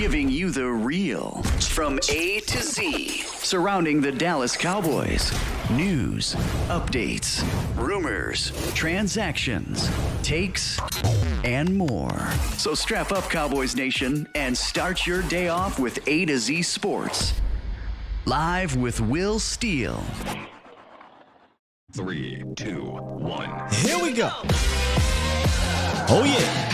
giving you the real from A to Z surrounding the Dallas Cowboys. News, updates, rumors, transactions, takes, and more. So strap up, Cowboys Nation, and start your day off with A to Z Sports. Live with Will Steele. 3, 2, 1. Here we go. Oh, yeah.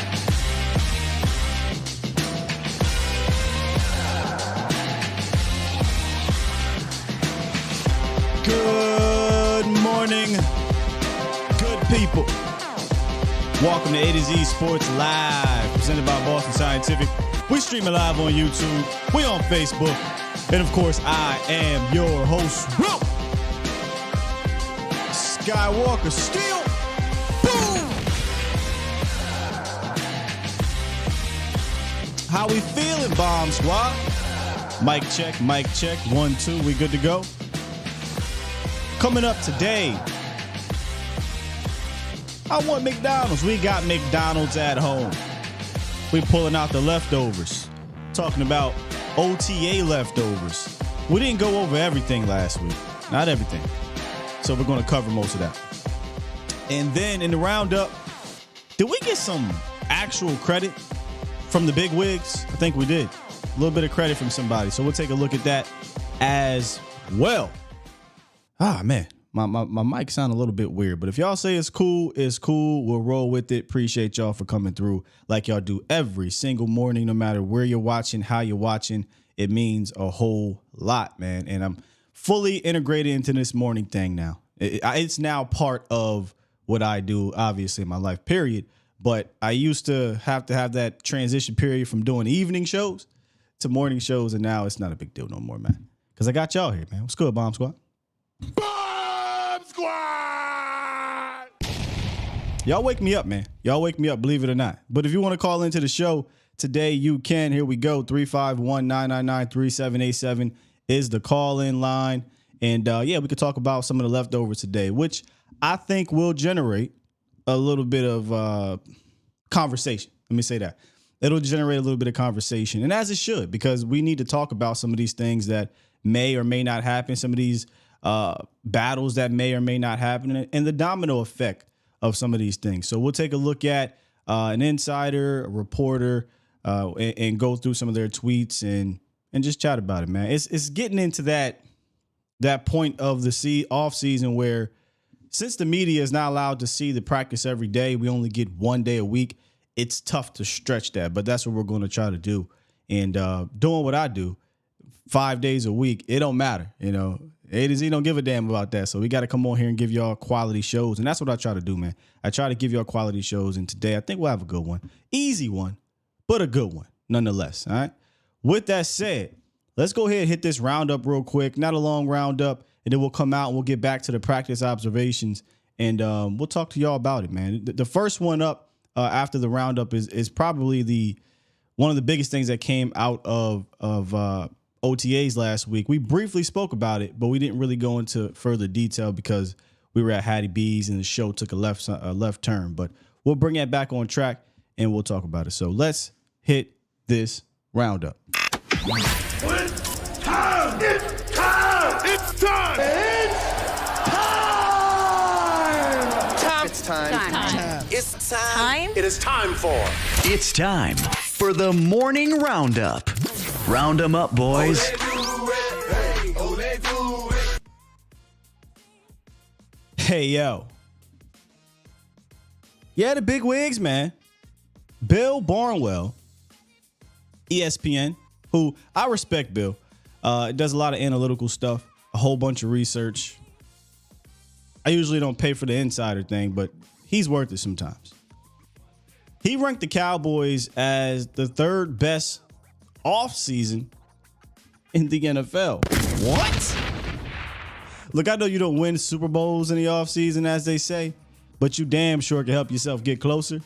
Good morning, good people. Welcome to A to Z Sports Live, presented by Boston Scientific. We stream it live on YouTube. We on Facebook. And, of course, I am your host, Will Skywalker Steele. Boom! How we feeling, Bomb Squad? Mic check, 1, 2. We good to go? Coming up today, I want McDonald's. We got McDonald's at home. We pulling out the leftovers. Talking about OTA leftovers. We didn't go over everything last week. Not everything. So we're going to cover most of that. And then in the roundup, did we get some actual credit from the big wigs? I think we did. A little bit of credit from somebody. So we'll take a look at that as well. Ah, man, my mic sound a little bit weird, but if y'all say it's cool, it's cool. We'll roll with it. Appreciate y'all for coming through like y'all do every single morning, no matter where you're watching, how you're watching. It means a whole lot, man. And I'm fully integrated into this morning thing now. It's now part of what I do, obviously, in my life, period. But I used to have that transition period from doing evening shows to morning shows, and now it's not a big deal no more, man. Because I got y'all here, man. What's good, Bomb Squad? Bomb Squad! Y'all wake me up, man. Y'all wake me up, believe it or not. But if you want to call into the show today, you can. Here we go. 351-999-3787 is the call-in line. And, yeah, we could talk about some of the leftovers today, which I think will generate a little bit of conversation. Let me say that. It'll generate a little bit of conversation, and as it should, because we need to talk about some of these things that may or may not happen, some of these battles that may or may not happen, and the domino effect of some of these things. So we'll take a look at an insider, a reporter, and go through some of their tweets and just chat about it, man. It's getting into that point of the off season where, since the media is not allowed to see the practice every day, we only get one day a week. It's tough to stretch that, but that's what we're going to try to do. And doing what I do 5 days a week, it don't matter. You know, A to Z don't give a damn about that. So we got to come on here and give y'all quality shows. And that's what I try to do, man. I try to give y'all quality shows. And today I think we'll have a good one. Easy one, but a good one nonetheless. All right. With that said, let's go ahead and hit this roundup real quick. Not a long roundup. And then we'll come out and we'll get back to the practice observations. And we'll talk to y'all about it, man. The first one up after the roundup is probably one of the biggest things that came out of OTAs last week. We briefly spoke about it, but we didn't really go into further detail because we were at Hattie B's and the show took a left turn. But we'll bring that back on track and we'll talk about it. So let's hit this roundup. It's time! It's time! It's time! It's time. It's time. It is time for... It's time for the morning roundup. Round 'em up, boys. Hey, yo. Yeah, the big wigs, man. Bill Barnwell, ESPN, who I respect Bill. Does a lot of analytical stuff, a whole bunch of research. I usually don't pay for the insider thing, but he's worth it sometimes. He ranked the Cowboys as the third best offseason in the NFL. What? Look, I know you don't win Super Bowls in the offseason, as they say, but you damn sure can help yourself get closer.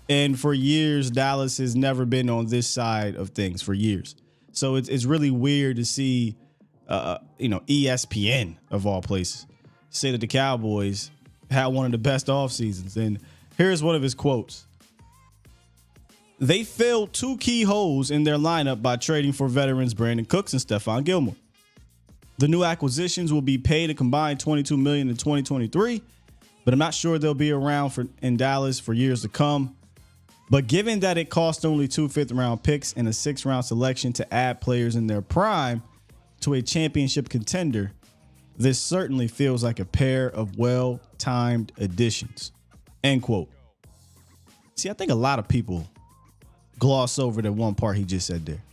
And for years, Dallas has never been on this side of things for years. So it's really weird to see, ESPN of all places say that the Cowboys had one of the best off seasons. And here's one of his quotes. they filled two key holes in their lineup by trading for veterans Brandon Cooks and Stephon Gilmore. The new acquisitions will be paid a combined $22 million in 2023, but I'm not sure they'll be around in Dallas for years to come. But given that it cost only 2 fifth-round picks and a 6th-round selection to add players in their prime to a championship contender, this certainly feels like a pair of well-timed additions. End quote. See, I think a lot of people gloss over that one part he just said there.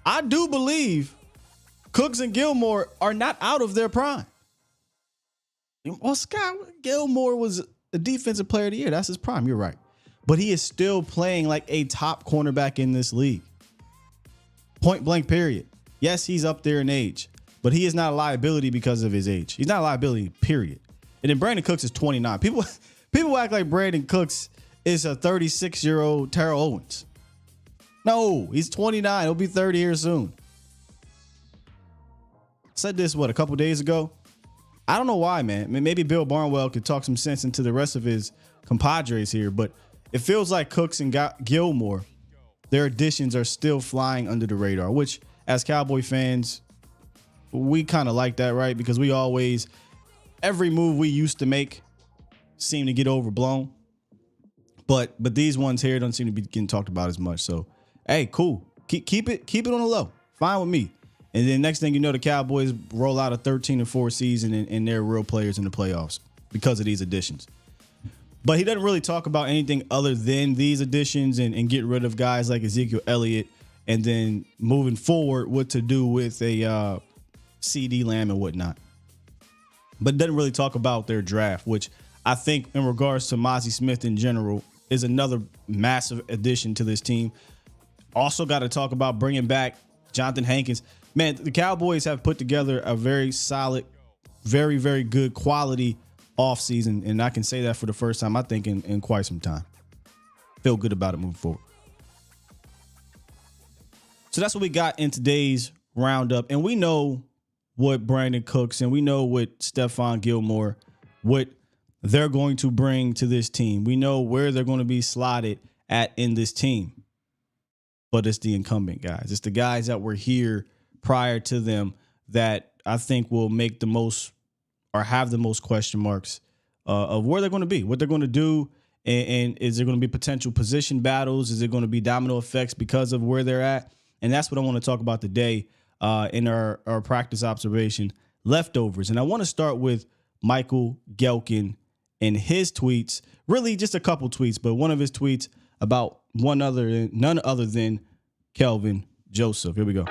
I do believe Cooks and Gilmore are not out of their prime. Well, Scott Gilmore was a defensive player of the year. That's his prime. You're right. But he is still playing like a top cornerback in this league. Point blank, period. Yes, he's up there in age, but he is not a liability because of his age. He's not a liability, period. And then Brandon Cooks is 29. People act like Brandon Cooks is a 36-year-old Terrell Owens. No, he's 29. He'll be 30 here soon. Said this, a couple days ago? I don't know why, man. I mean, maybe Bill Barnwell could talk some sense into the rest of his compadres here, but it feels like Cooks and Gilmore, their additions are still flying under the radar, which as Cowboy fans, we kind of like that, right? Because every move we used to make seemed to get overblown. But these ones here don't seem to be getting talked about as much. So, hey, cool. Keep it on the low. Fine with me. And then next thing you know, the Cowboys roll out a 13-4 season and they're real players in the playoffs because of these additions. But he doesn't really talk about anything other than these additions and get rid of guys like Ezekiel Elliott and then moving forward what to do with a CD Lamb and whatnot. But doesn't really talk about their draft, which I think in regards to Mozzie Smith in general is another massive addition to this team. Also got to talk about bringing back Jonathan Hankins. Man, the Cowboys have put together a very solid, very, very good quality offseason, and I can say that for the first time, I think, in quite some time. Feel good about it moving forward. So that's what we got in today's roundup, and we know what Brandon Cooks and we know what Stephon Gilmore, what they're going to bring to this team. We know where they're going to be slotted at in this team. But it's the incumbent guys. It's the guys that were here prior to them that I think will make the most or have the most question marks of where they're going to be, what they're going to do, and is there going to be potential position battles? Is it going to be domino effects because of where they're at? And that's what I want to talk about today in our practice observation, leftovers. And I want to start with Michael Gehlken and his tweets, really just a couple tweets, but one of his tweets about none other than Kelvin Joseph. Here we go.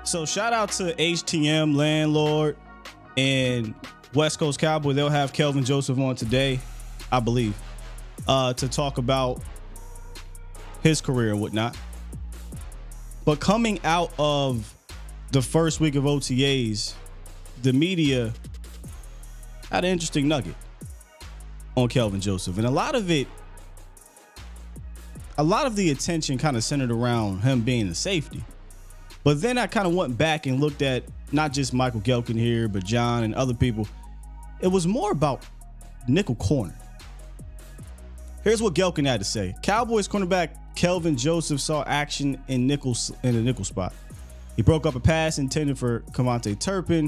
So shout out to HTM Landlord and West Coast Cowboy. They'll have Kelvin Joseph on today, I believe, to talk about his career and whatnot. But coming out of the first week of OTAs, the media had an interesting nugget on Kelvin Joseph. And a lot of the attention kind of centered around him being the safety. But then I kind of went back and looked at not just Michael Gehlken here, but John and other people. It was more about nickel corner. Here's what Gehlken had to say. Cowboys cornerback Kelvin Joseph saw action in the nickel spot. He broke up a pass intended for Cavante Turpin.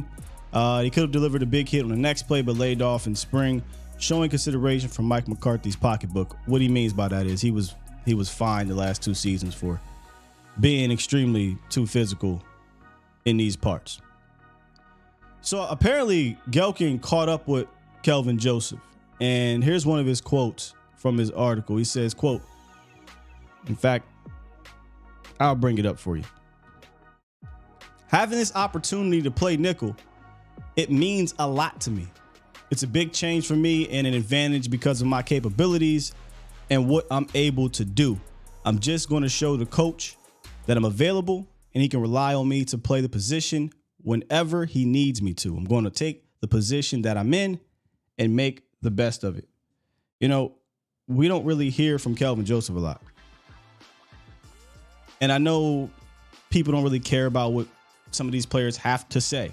He could have delivered a big hit on the next play, but laid off in spring, showing consideration from Mike McCarthy's pocketbook. What he means by that is he was fined the last 2 seasons for being extremely too physical in these parts. So apparently Gehlken caught up with Kelvin Joseph. And here's one of his quotes from his article. He says, quote, in fact, I'll bring it up for you. Having this opportunity to play nickel, it means a lot to me. It's a big change for me and an advantage because of my capabilities and what I'm able to do. I'm just going to show the coach that I'm available and he can rely on me to play the position whenever he needs me to. I'm going to take the position that I'm in and make the best of it. You know, we don't really hear from Kelvin Joseph a lot. And I know people don't really care about what some of these players have to say.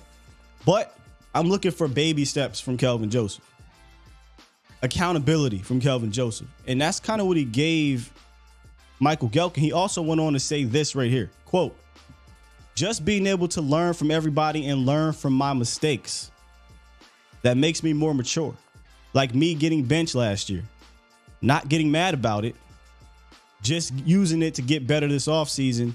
But I'm looking for baby steps from Kelvin Joseph. Accountability from Kelvin Joseph. And that's kind of what he gave Michael Gelkin. He also went on to say this right here. Quote, just being able to learn from everybody and learn from my mistakes. That makes me more mature. Like me getting benched last year. Not getting mad about it. Just using it to get better this offseason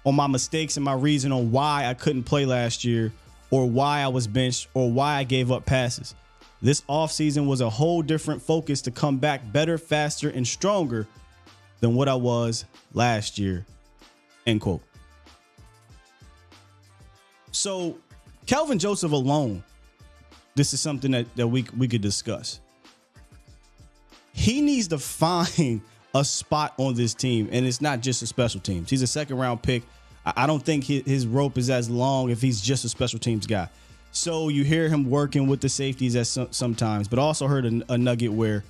on my mistakes and my reason on why I couldn't play last year or why I was benched or why I gave up passes. This offseason was a whole different focus to come back better, faster, and stronger than what I was last year. End quote. So Kelvin Joseph alone, this is something that we could discuss. He needs to find a spot on this team, and it's not just a special teams. He's a second round pick. I don't think his rope is as long if he's just a special teams guy. So you hear him working with the safeties sometimes, but also heard a nugget where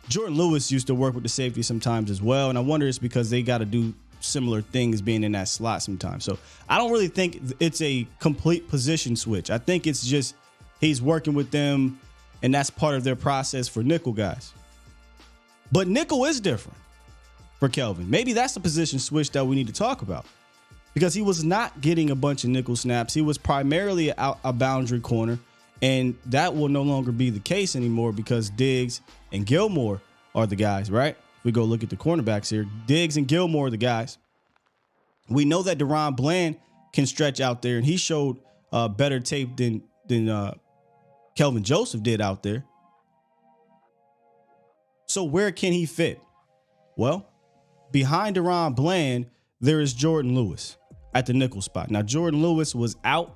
Jordan Lewis used to work with the safety sometimes as well. And I wonder it's because they got to do similar things being in that slot sometimes. So I don't really think it's a complete position switch. I think it's just he's working with them, and that's part of their process for nickel guys. But nickel is different for Kelvin. Maybe that's the position switch that we need to talk about, because he was not getting a bunch of nickel snaps. He was primarily a boundary corner, and that will no longer be the case anymore because Diggs and Gilmore are the guys, right? If we go look at the cornerbacks here, Diggs and Gilmore are the guys. We know that Deron Bland can stretch out there, and he showed better tape than Kelvin Joseph did out there. So where can he fit? Well, behind Deron Bland, there is Jordan Lewis at the nickel spot. Now, Jordan Lewis was out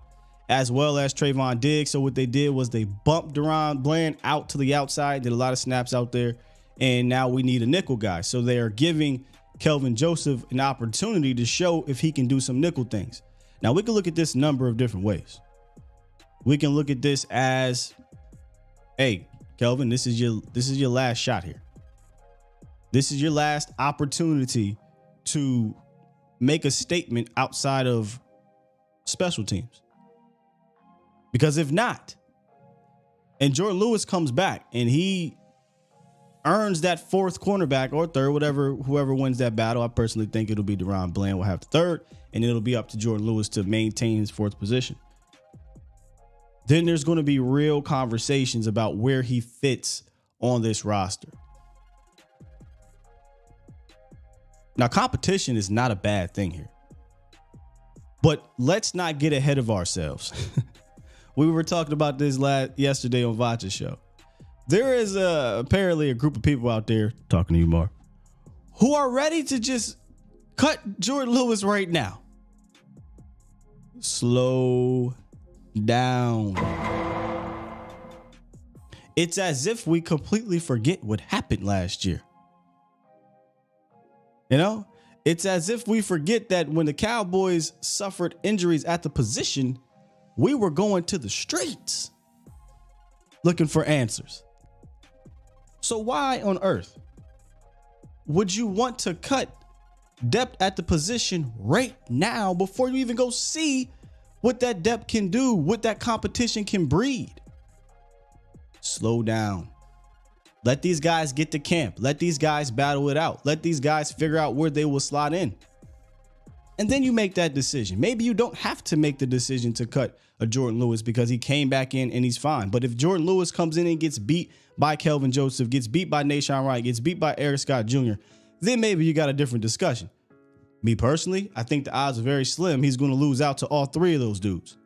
as well as Trayvon Diggs. So what they did was they bumped Deron Bland out to the outside, did a lot of snaps out there, and now we need a nickel guy. So they are giving Kelvin Joseph an opportunity to show if he can do some nickel things. Now, we can look at this a number of different ways. We can look at this as, hey, Kelvin, this is your last shot here. This is your last opportunity to make a statement outside of special teams. Because if not, and Jordan Lewis comes back and he earns that fourth cornerback or third, whoever wins that battle, I personally think it'll be Deron Bland will have the third, and it'll be up to Jordan Lewis to maintain his fourth position. Then there's going to be real conversations about where he fits on this roster. Now, competition is not a bad thing here, but let's not get ahead of ourselves. We were talking about this yesterday on Vacha's show. There is apparently a group of people out there, talking to you, Mark, who are ready to just cut Jordan Lewis right now. Slow down. It's as if we completely forget what happened last year. You know, it's as if we forget that when the Cowboys suffered injuries at the position, we were going to the streets looking for answers. So why on earth would you want to cut depth at the position right now before you even go see what that depth can do, what that competition can breed? Slow down. Let these guys get to camp. Let these guys battle it out. Let these guys figure out where they will slot in. And then you make that decision. Maybe you don't have to make the decision to cut a Jordan Lewis because he came back in and he's fine. But if Jordan Lewis comes in and gets beat by Kelvin Joseph, gets beat by Nahshon Wright, gets beat by Eric Scott Jr., then maybe you got a different discussion. Me personally, I think the odds are very slim he's going to lose out to all three of those dudes.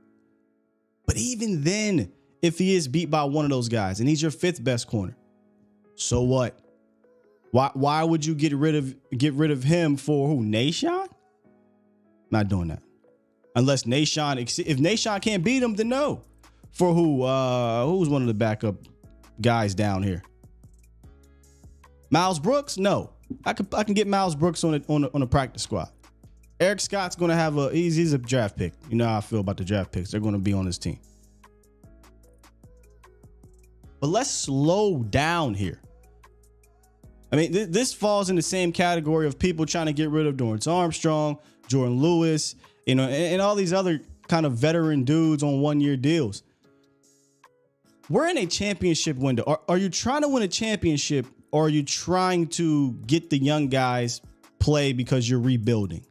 But even then, if he is beat by one of those guys and he's your fifth best corner, so what? Why would you get rid of him for who? Nahshon? Not doing that. Unless Nahshon, if Nahshon can't beat him, then no. For who? Who's one of the backup guys down here? Miles Brooks? No. I can get Miles Brooks on a practice squad. Eric Scott's gonna have he's a draft pick. You know how I feel about the draft picks. They're gonna be on this team. But let's slow down here. I mean, this falls in the same category of people trying to get rid of Dorrance Armstrong, Jordan Lewis, and all these other kind of veteran dudes on 1-year deals. We're in a championship window. Are you trying to win a championship, or are you trying to get the young guys play because you're rebuilding?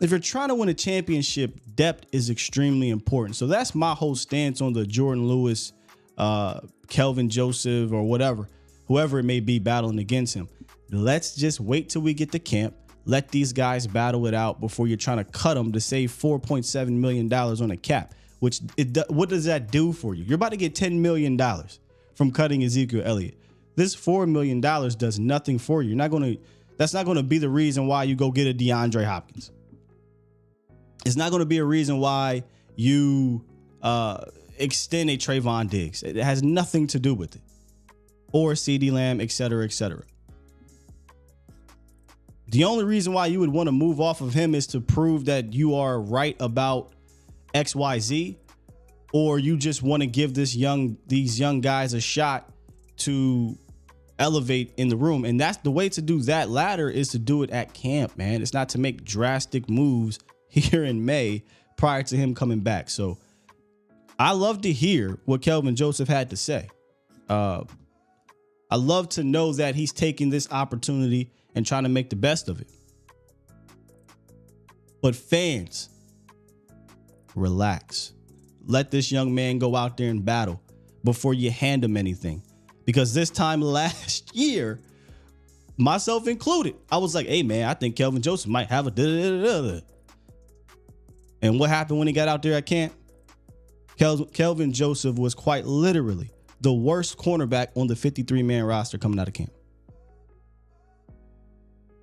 If you're trying to win a championship, depth is extremely important. So that's my whole stance on the Jordan Lewis, Kelvin Joseph, or whoever it may be battling against him. Let's just wait till we get to camp. Let these guys battle it out before you're trying to cut them to save $4.7 million on a cap. What does that do for you? You're about to get $10 million from cutting Ezekiel Elliott. This $4 million does nothing for you. That's not going to be the reason why you go get a DeAndre Hopkins. It's not going to be a reason why you extend a Trayvon Diggs. It has nothing to do with it. Or CeeDee Lamb, et cetera, et cetera. The only reason why you would want to move off of him is to prove that you are right about XYZ, or you just want to give these young guys a shot to elevate in the room. And that's the way to do that latter, is to do it at camp, man. It's not to make drastic moves here in May prior to him coming back. So I love to hear what Kelvin Joseph had to say. I love to know that he's taking this opportunity and trying to make the best of it. But fans, relax. Let this young man go out there and battle before you hand him anything. Because this time last year, myself included, I was like, hey, man, I think Kelvin Joseph might have a da-da-da-da-da. And what happened when he got out there at camp? Kelvin Joseph was quite literally the worst cornerback on the 53-man roster coming out of camp.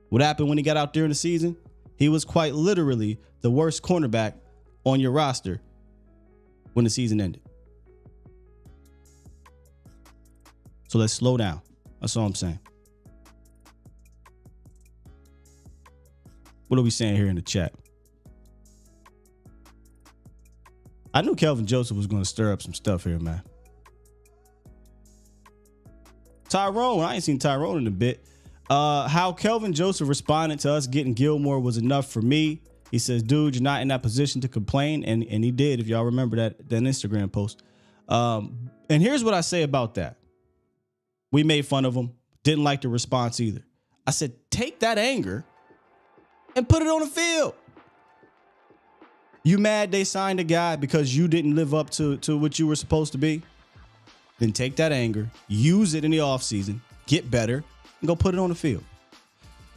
What happened when he got out there in the season? He was quite literally the worst cornerback on your roster when the season ended. So let's slow down. That's all I'm saying. What are we saying here in the chat? I knew Kelvin Joseph was going to stir up some stuff here, man. Tyrone, I ain't seen Tyrone in a bit. How Kelvin Joseph responded to us getting Gilmore was enough for me. He says, dude, you're not in that position to complain. And he did, if y'all remember that Instagram post. And here's what I say about that. We made fun of him. Didn't like the response either. I said, take that anger and put it on the field. You mad they signed a guy because you didn't live up to what you were supposed to be? Then take that anger, use it in the offseason, get better, and go put it on the field.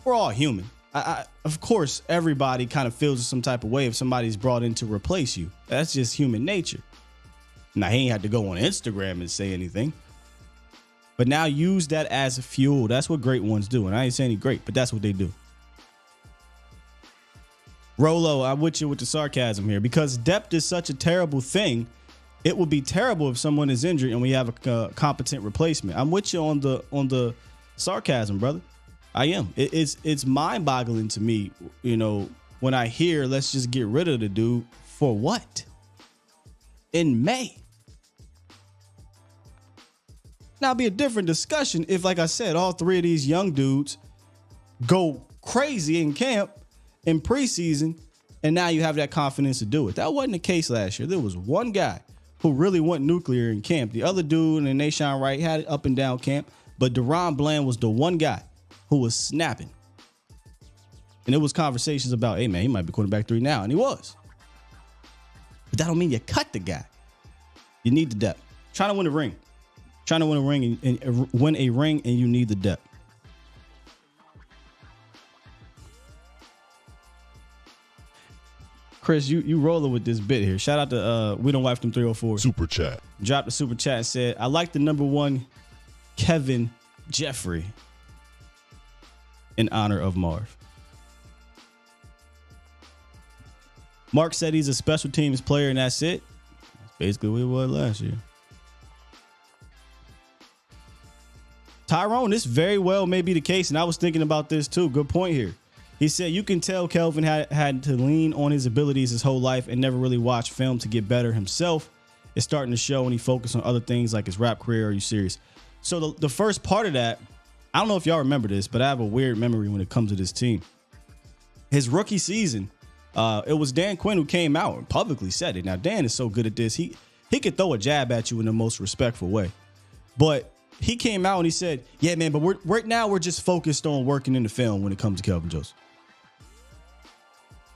We're all human. Of course, everybody kind of feels some type of way if somebody's brought in to replace you. That's just human nature. Now, he ain't had to go on Instagram and say anything. But now use that as fuel. That's what great ones do. And I ain't saying he's great, but that's what they do. Rolo, I'm with you with the sarcasm here, because depth is such a terrible thing. It would be terrible if someone is injured and we have a competent replacement. I'm with you on the sarcasm, brother. I am. It's mind-boggling to me, when I hear let's just get rid of the dude for what? In May. Now, it'd be a different discussion if, like I said, all three of these young dudes go crazy in camp in preseason, and now you have that confidence to do it. That wasn't the case last year. There was one guy who really went nuclear in camp. The other dude and Nashawn Wright had it up and down camp, but Deron Bland was the one guy who was snapping. And it was conversations about, hey, man, he might be quarterback 3 now, and he was. But that don't mean you cut the guy. You need the depth. Trying to win a ring. Trying to win a ring and win a ring, and you need the depth. Chris, you rolling with this bit here. Shout out to We Don't Wife Them 304. Super chat. Dropped a super chat and said, I like the number one Kevin Jeffrey in honor of Marv. Mark said he's a special teams player, and that's it. That's basically what it was last year. Tyrone, this very well may be the case, and I was thinking about this too. Good point here. He said you can tell Kelvin had to lean on his abilities his whole life and never really watched film to get better himself. It's starting to show when he focused on other things like his rap career. Are you serious? So the first part of that I don't know if y'all remember this, but I have a weird memory when it comes to this team. His rookie season, it was Dan Quinn who came out and publicly said it. Now, Dan is so good at this. He could throw a jab at you in the most respectful way. But he came out and he said, yeah, man, but right now we're just focused on working in the film when it comes to Kelvin Joseph.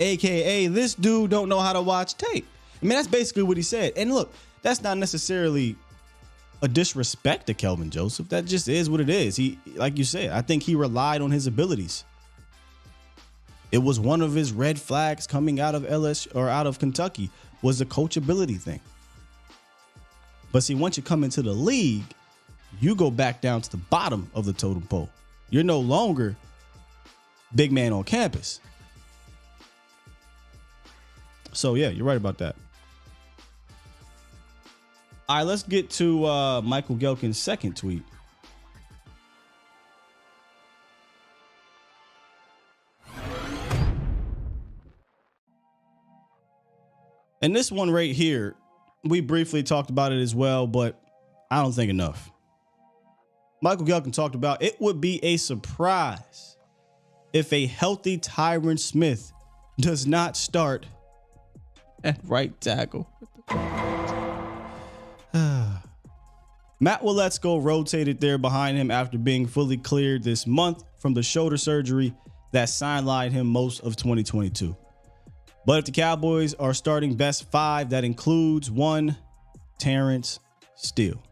AKA, this dude don't know how to watch tape. I mean, that's basically what he said. And look, that's not necessarily a disrespect to Kelvin Joseph. That just is what it is. He, like you said, I think he relied on his abilities. It was one of his red flags coming out of LSU or out of Kentucky was the coachability thing. But see, once you come into the league, you go back down to the bottom of the totem pole. You're no longer big man on campus. So, yeah, you're right about that. All right, let's get to Michael Gelkin's second tweet. And this one right here, we briefly talked about it as well, but I don't think enough. Michael Gelkin talked about it would be a surprise if a healthy Tyron Smith does not start at right tackle. Matt Waletzko rotated there behind him after being fully cleared this month from the shoulder surgery that sidelined him most of 2022. But if the Cowboys are starting best five, that includes one, Terrence Steele.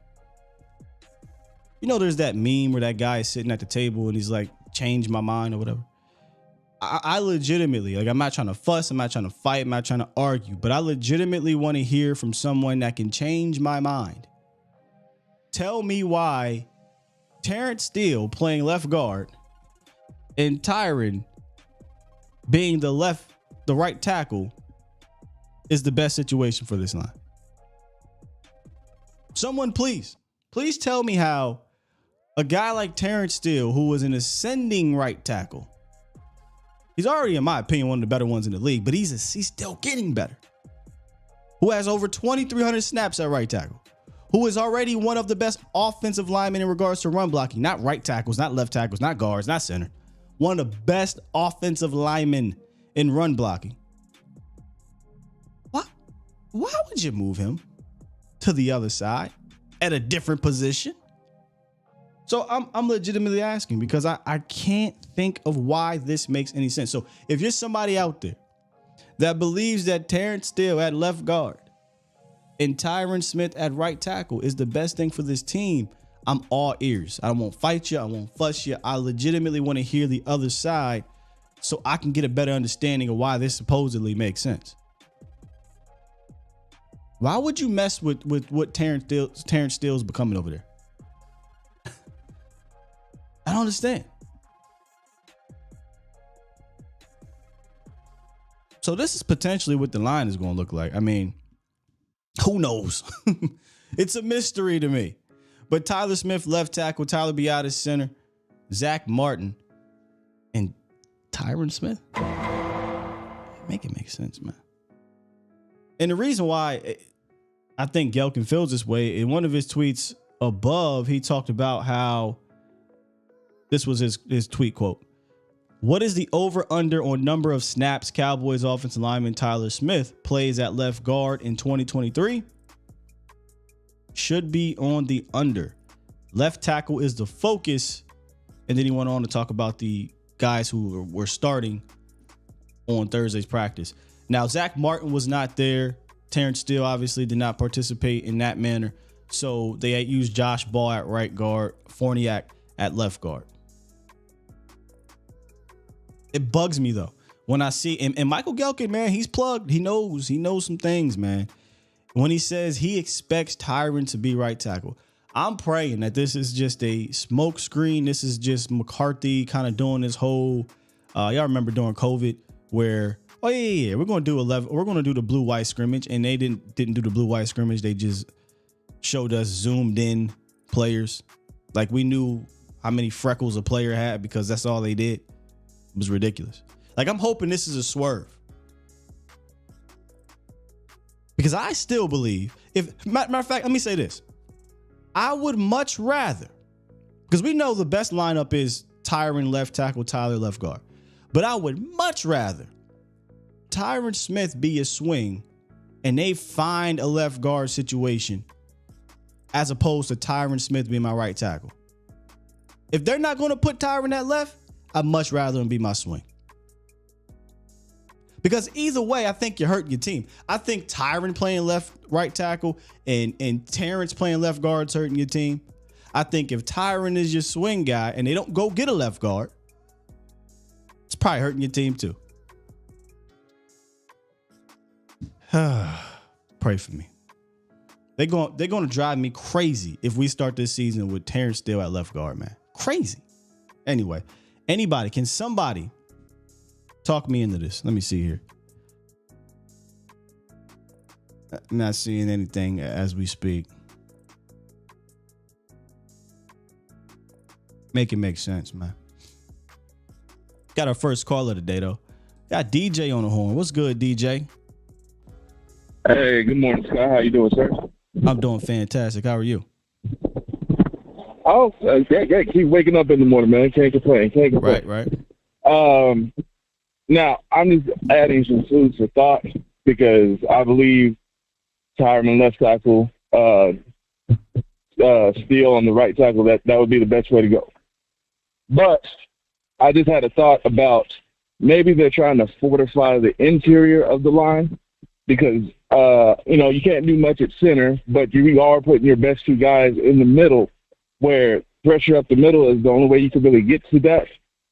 You know, there's that meme where that guy is sitting at the table and he's like, change my mind or whatever. I legitimately, like, I'm not trying to fuss. I'm not trying to fight. I'm not trying to argue, but I legitimately want to hear from someone that can change my mind. Tell me why Terrence Steele playing left guard and Tyron being the right tackle is the best situation for this line. Someone please tell me how a guy like Terrence Steele, who was an ascending right tackle, he's already, in my opinion, one of the better ones in the league, but he's still getting better, who has over 2,300 snaps at right tackle, who is already one of the best offensive linemen in regards to run blocking, not right tackles, not left tackles, not guards, not center, one of the best offensive linemen in run blocking. Why would you move him to the other side at a different position? So I'm legitimately asking because I can't think of why this makes any sense. So if you're somebody out there that believes that Terrence Steele at left guard and Tyron Smith at right tackle is the best thing for this team, I'm all ears. I won't fight you. I won't fuss you. I legitimately want to hear the other side so I can get a better understanding of why this supposedly makes sense. Why would you mess with what Terrence Steele's becoming over there? I don't understand. So this is potentially what the line is going to look like. I mean, who knows? It's a mystery to me. But Tyler Smith, left tackle, Tyler Biadasz, center, Zach Martin, and Tyron Smith. Make it make sense, man. And the reason why I think Gelkin feels this way, in one of his tweets above, he talked about how this was his tweet quote. What is the over-under on number of snaps Cowboys offensive lineman Tyler Smith plays at left guard in 2023? Should be on the under. Left tackle is the focus. And then he went on to talk about the guys who were starting on Thursday's practice. Now, Zach Martin was not there. Terrence Steele obviously did not participate in that manner. So they had used Josh Ball at right guard, Forniak at left guard. It bugs me, though, when I see, and Michael Gelkin, man, he's plugged. He knows some things, man. When he says he expects Tyron to be right tackle, I'm praying that this is just a smoke screen. This is just McCarthy kind of doing this whole, y'all remember during COVID where, oh yeah, we're going to do the blue-white scrimmage, and they didn't do the blue-white scrimmage. They just showed us zoomed in players. Like we knew how many freckles a player had because that's all they did. It was ridiculous. Like, I'm hoping this is a swerve. Because I still believe, matter of fact, let me say this. I would much rather, Because we know the best lineup is Tyron left tackle, Tyler left guard. But I would much rather Tyron Smith be a swing and they find a left guard situation as opposed to Tyron Smith being my right tackle. If they're not going to put Tyron at left, I'd much rather him be my swing. Because either way, I think you're hurting your team. I think Tyron playing right tackle and Terrence playing left guard's hurting your team. I think if Tyron is your swing guy and they don't go get a left guard, it's probably hurting your team too. Pray for me. They're going to drive me crazy if we start this season with Terrence Steele at left guard, man. Crazy. Anyway, can somebody talk me into this? Let me see here. I'm not seeing anything as we speak. Make it make sense, man. Got our first caller today, though. Got DJ on the horn. What's good, DJ? Hey, good morning, Scott. How you doing, sir? I'm doing fantastic. How are you? Oh, great. Keep waking up in the morning, man. Can't complain. Right. Now, I'm just adding some food for thought because I believe Tyron left tackle, Steele on the right tackle, that would be the best way to go. But I just had a thought about maybe they're trying to fortify the interior of the line because, you can't do much at center, but you are putting your best two guys in the middle where pressure up the middle is the only way you can really get to that.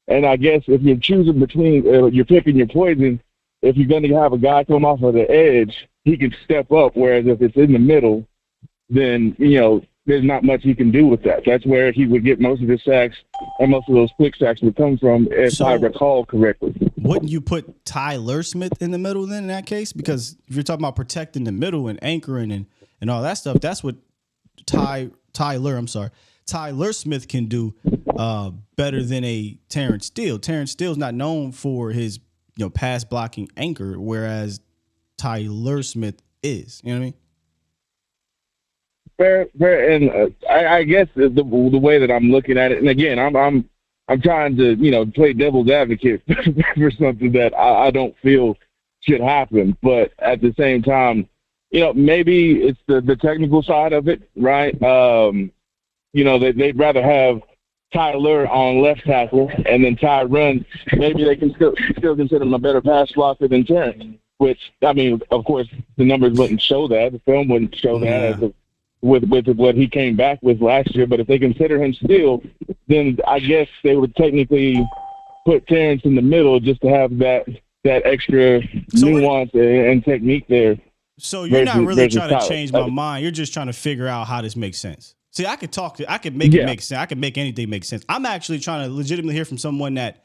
And I guess if you're choosing between, you're picking your poison, if you're going to have a guy come off of the edge, he can step up, whereas if it's in the middle, then, there's not much he can do with that. That's where he would get most of his sacks, and most of those quick sacks would come from, if I recall correctly. Wouldn't you put Tyler Smith in the middle then in that case? Because if you're talking about protecting the middle and anchoring and all that stuff, that's what Tyler Smith can do better than a Terrence Steele. Terrence Steele's not known for his pass blocking anchor, whereas Tyler Smith is. You know what I mean? Fair, and I guess the way that I'm looking at it, and again, I'm trying to play devil's advocate for something that I don't feel should happen, but at the same time, maybe it's the technical side of it, right? They'd rather have Tyler on left tackle, and then Tyron, maybe they can still consider him a better pass blocker than Terrence. Which, I mean, of course, the numbers wouldn't show that. The film wouldn't show that with what he came back with last year. But if they consider him still, then I guess they would technically put Terrence in the middle just to have that extra nuance and technique there. So you're not really trying to change my mind. You're just trying to figure out how this makes sense. See, I could make it make sense. I could make anything make sense. I'm actually trying to legitimately hear from someone that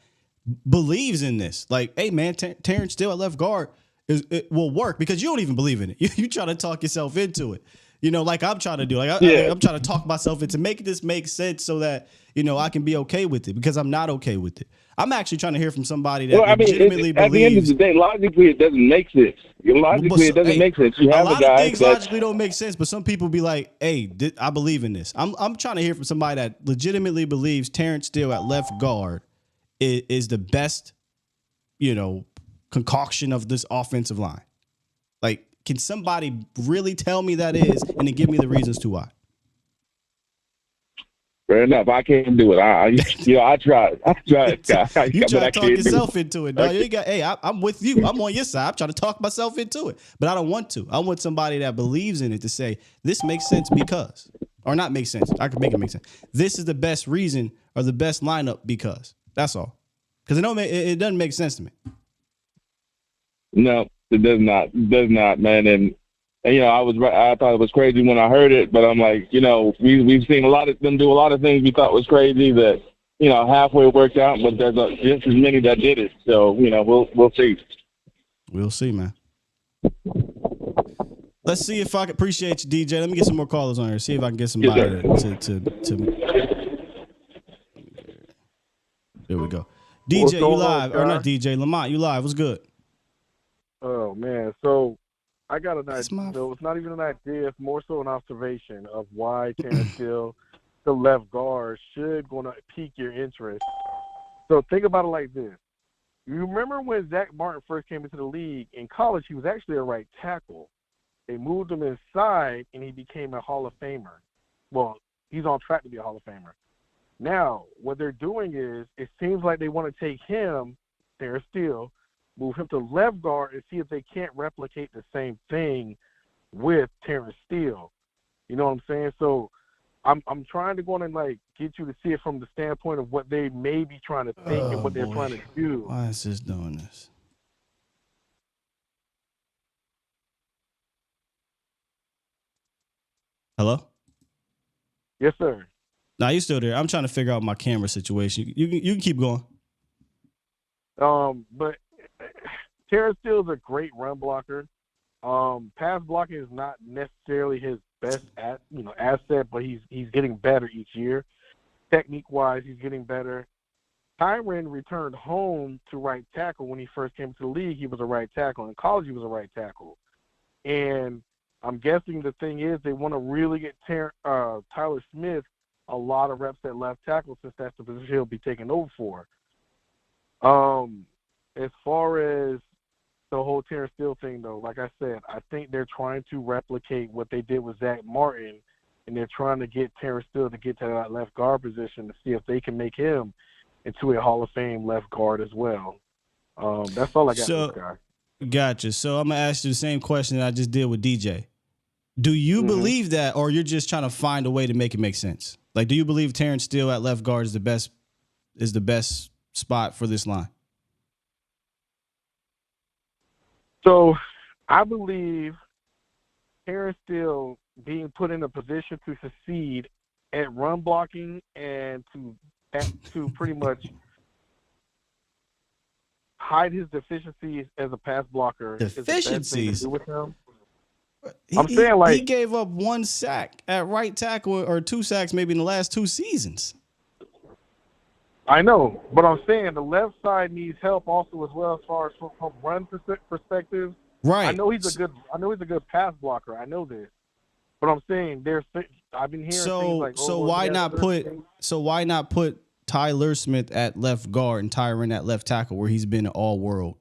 believes in this. Like, hey, man, Terrence Steele at left guard it will work because you don't even believe in it. You try to talk yourself into it. Like I'm trying to do. I'm trying to talk myself into making this make sense so that, I can be okay with it because I'm not okay with it. I'm actually trying to hear from somebody that legitimately believes. At the end of the day, logically, it doesn't make sense. It doesn't make sense. You have a lot of things logically don't make sense, but some people be like, hey, I believe in this. I'm trying to hear from somebody that legitimately believes Terrence Steele at left guard is the best, concoction of this offensive line. Like, can somebody really tell me that is and then give me the reasons to why? Fair enough. I can't do it. I tried. You try to talk yourself into it. No, I'm with you. I'm on your side. I'm trying to talk myself into it, but I don't want to. I want somebody that believes in it to say this makes sense because, or not make sense. I could make it make sense. This is the best reason or the best lineup because. That's all. Because it doesn't make sense to me. No, it does not. It does not, man. And I thought it was crazy when I heard it, but I'm like, we've seen a lot of them do a lot of things we thought was crazy that, halfway worked out, but there's just as many that did it. So, we'll see. We'll see, man. Let's see if I can appreciate you, DJ. Let me get some more callers on here. See if I can get somebody to There we go. DJ, you live. Or not DJ, Lamont, you live. What's good? Oh, man. So I got an idea. So it's not even an idea. It's more so an observation of why Terrence Steele the left guard should going to pique your interest. So think about it like this. You remember when Zach Martin first came into the league? In college, he was actually a right tackle. They moved him inside, and he became a Hall of Famer. Well, he's on track to be a Hall of Famer. Now, what they're doing is, it seems like they want to take him, Terrence Steele, move him to left guard and see if they can't replicate the same thing with Terrence Steele. You know what I'm saying? So I'm trying to go on and like get you to see it from the standpoint of what they may be trying to think and what they're trying to do. Why is this doing this? Hello? Yes, sir. Nah, you still there. I'm trying to figure out my camera situation. You can keep going. But Terrence Steele is a great run blocker. Pass blocking is not necessarily his best asset, but he's getting better each year. Technique-wise, he's getting better. Tyron returned home to right tackle when he first came to the league. He was a right tackle. In college, he was a right tackle. And I'm guessing the thing is they want to really get Tyler Smith a lot of reps at left tackle since that's the position he'll be taking over for. As far as the whole Terrence Steele thing, though, like I said, I think they're trying to replicate what they did with Zach Martin, and they're trying to get Terrence Steele to get to that left guard position to see if they can make him into a Hall of Fame left guard as well. That's all I got for this guy. Gotcha. So I'm going to ask you the same question that I just did with DJ. Do you believe that, or you're just trying to find a way to make it make sense? Like, do you believe Terrence Steele at left guard is the best spot for this line? So I believe Terrence Steele being put in a position to succeed at run blocking and to pretty much hide his deficiencies as a pass blocker. Deficiencies? Is the best thing to do with him. I'm saying, like, he gave up 1 sack at right tackle or 2 sacks maybe in the last 2 seasons. I know, but I'm saying the left side needs help also as well as far as from run perspective. Right. I know he's a good pass blocker. I know this, but I'm saying I've been hearing things like, why not put Tyler Smith at left guard and Tyron at left tackle where he's been all world?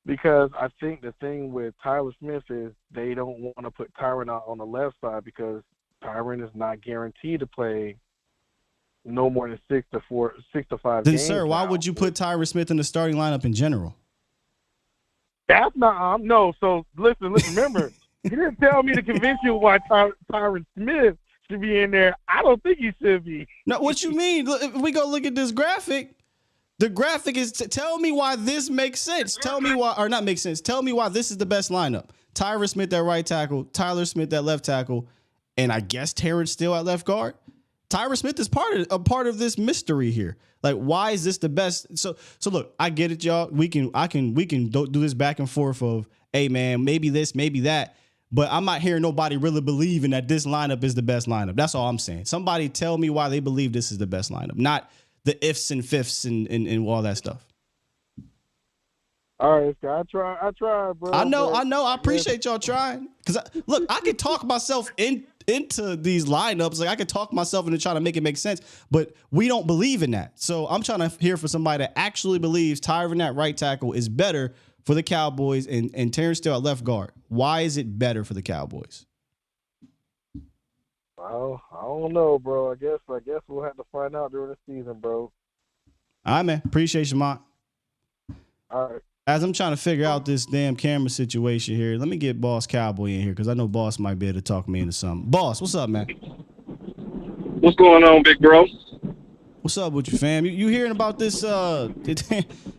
Because I think the thing with Tyler Smith is they don't want to put Tyron out on the left side because Tyron is not guaranteed to play no more than 6 to 5 then, games. Sir, why would you put Tyron Smith in the starting lineup in general? That's not no. So listen. Remember, you didn't tell me to convince you why Tyron Smith should be in there. I don't think he should be. No, what you mean? If we go look at this graphic, the graphic is tell me why this makes sense. Tell me why, or not makes sense. Tell me why this is the best lineup. Tyron Smith at right tackle, Tyler Smith at left tackle, and I guess Terrence Steele at left guard. Tyron Smith is part of this mystery here. Like, why is this the best? So look, I get it, y'all. We can do this back and forth of, hey man, maybe this, maybe that. But I'm not hearing nobody really believing that this lineup is the best lineup. That's all I'm saying. Somebody tell me why they believe this is the best lineup, not the ifs and fifths and all that stuff. All right, I try, bro. I know. I appreciate y'all trying. Because, look, I can talk myself into these lineups. Like, I can talk myself into trying to make it make sense. But we don't believe in that. So I'm trying to hear from somebody that actually believes Tyron at right tackle is better for the Cowboys and Terrence Steele at left guard. Why is it better for the Cowboys? Well, I don't know, bro. I guess we'll have to find out during the season, bro. All right, man. Appreciate you, Mont. All right. As I'm trying to figure out this damn camera situation here, let me get Boss Cowboy in here because I know Boss might be able to talk me into something. Boss, what's up, man? What's going on, big bro? What's up with you, fam? You hearing about this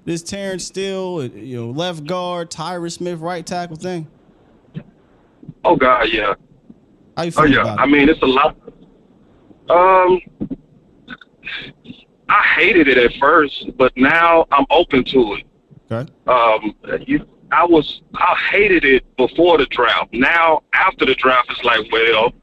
this Terrence Steele, left guard, Tyron Smith, right tackle thing? Oh God, yeah. How you feeling about it? I mean, it's a lot. I hated it at first, but now I'm open to it. Okay. I hated it before the draft. Now after the draft, it's like, well,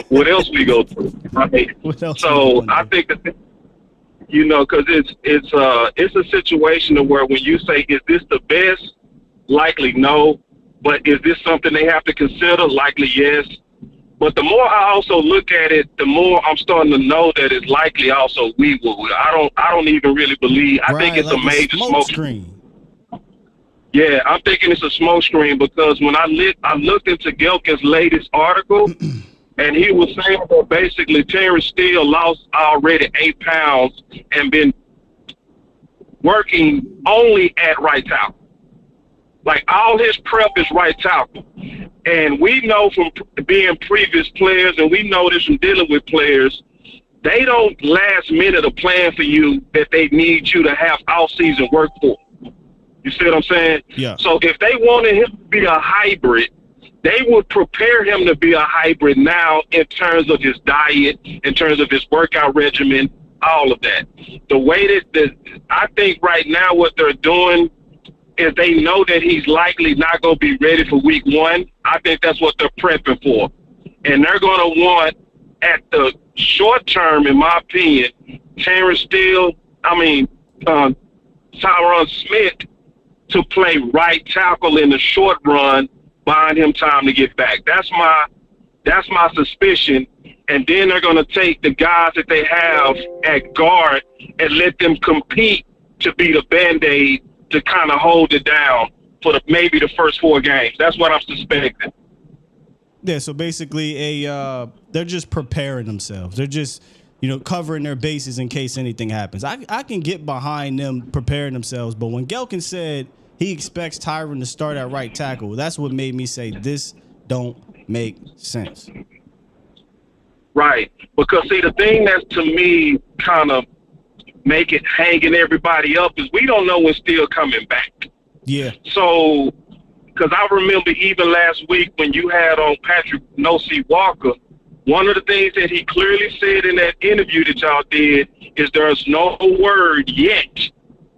what else we go through, right? So I think that, because it's a situation of where when you say, is this the best? Likely no, but is this something they have to consider? Likely yes. But the more I also look at it, the more I'm starting to know that it's likely also we will. I don't even really believe. I think it's like a major smoke screen. Yeah, I'm thinking it's a smoke screen because when I looked into Gelkin's latest article, and he was saying that basically Terrence Steele lost already 8 pounds and been working only at right tackle. Like, all his prep is right tackle. And we know from being previous players, and we know this from dealing with players, they don't last minute a plan for you that they need you to have off-season work for. You see what I'm saying? Yeah. So if they wanted him to be a hybrid, they would prepare him to be a hybrid now in terms of his diet, in terms of his workout regimen, all of that. The way that I think right now what they're doing is they know that he's likely not going to be ready for week 1. I think that's what they're prepping for. And they're going to want, at the short term, in my opinion, Tyron Smith to play right tackle in the short run, buying him time to get back. That's my suspicion. And then they're going to take the guys that they have at guard and let them compete to be the Band-Aid to kind of hold it down for maybe the first 4 games. That's what I'm suspecting. Yeah, so basically they're just preparing themselves. They're just, covering their bases in case anything happens. I can get behind them preparing themselves, but when Gelkin said he expects Tyron to start at right tackle, that's what made me say this don't make sense. Right. Because, see, the thing that's, to me, kind of make it hanging everybody up is we don't know when Steele coming back. Yeah. So, because I remember even last week when you had on Patrick Nosey Walker, one of the things that he clearly said in that interview that y'all did is there's no word yet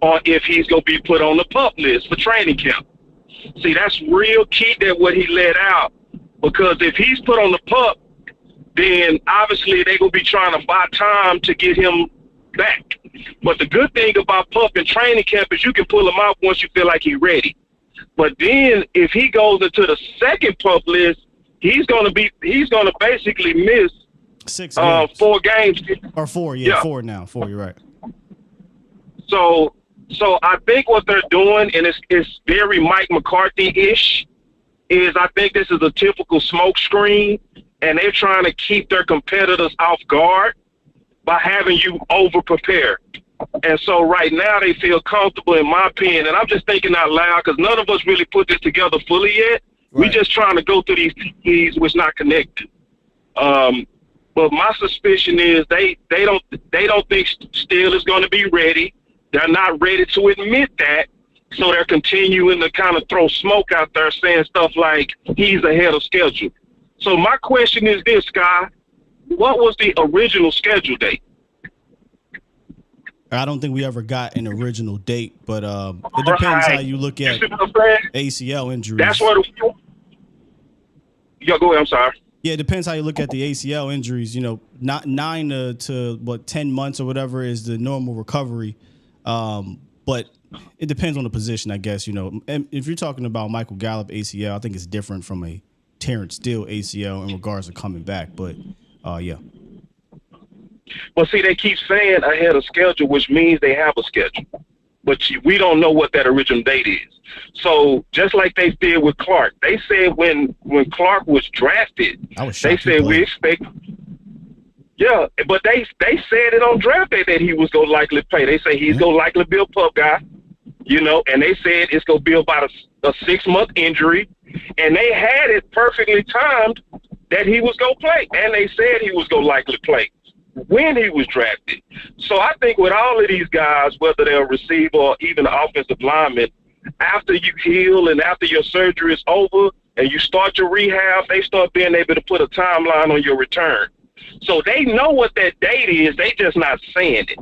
on if he's going to be put on the PUP list for training camp. See, that's real key that what he let out, because if he's put on the PUP, then obviously they're going to be trying to buy time to get him back. But the good thing about PUP and training camp is you can pull him out once you feel like he's ready. But then if he goes into the second PUP list, he's going to basically miss 6 games. 4 games. Or 4, yeah. 4 now. 4, you're right. So I think what they're doing, and it's very Mike McCarthy-ish, is I think this is a typical smoke screen, and they're trying to keep their competitors off guard by having you over-prepare. And so right now they feel comfortable, in my opinion, and I'm just thinking out loud because none of us really put this together fully yet. Right. We're just trying to go through these keys which not connected. But my suspicion is they don't think Steele is going to be ready. They're not ready to admit that, so they're continuing to kind of throw smoke out there saying stuff like he's ahead of schedule. So my question is this, Sky. What was the original schedule date? I don't think we ever got an original date, but it depends how you look at ACL injuries. That's what go ahead, I'm sorry. Yeah, it depends how you look at the ACL injuries. Not 9 to 10 months or whatever is the normal recovery. But it depends on the position, I guess. And if you're talking about Michael Gallup ACL, I think it's different from a Terrence Steele ACL in regards to coming back. But yeah. Well, see, they keep saying ahead of schedule, which means they have a schedule. But we don't know what that original date is. So just like they did with Clark, they said when Clark was drafted, they said we expect. Yeah, but they said it on draft day that he was going to likely play. They say he's going to likely be a PUP guy, and they said it's going to be about a 6-month injury. And they had it perfectly timed that he was going to play. And they said he was going to likely play when he was drafted. So I think with all of these guys, whether they're a receiver or even an offensive lineman, after you heal and after your surgery is over and you start your rehab, they start being able to put a timeline on your return. So they know what that date is. They just not saying it.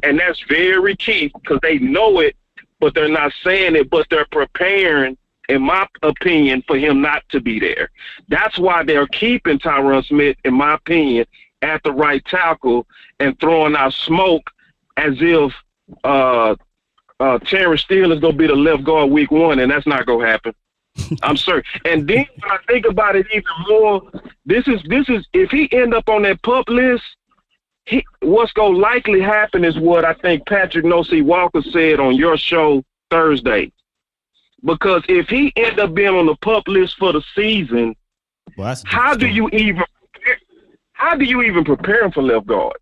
And that's very key because they know it, but they're not saying it, but they're preparing, in my opinion, for him not to be there. That's why they're keeping Tyron Smith, in my opinion, at the right tackle and throwing out smoke as if Terrence Steele is going to be the left guard week 1, and that's not going to happen. I'm certain. And then when I think about it even more, this is if he end up on that PUP list, what's gonna likely happen is what I think Patrick No.C. Walker said on your show Thursday. Because if he end up being on the PUP list for the season, well, how do you even prepare him for left guard?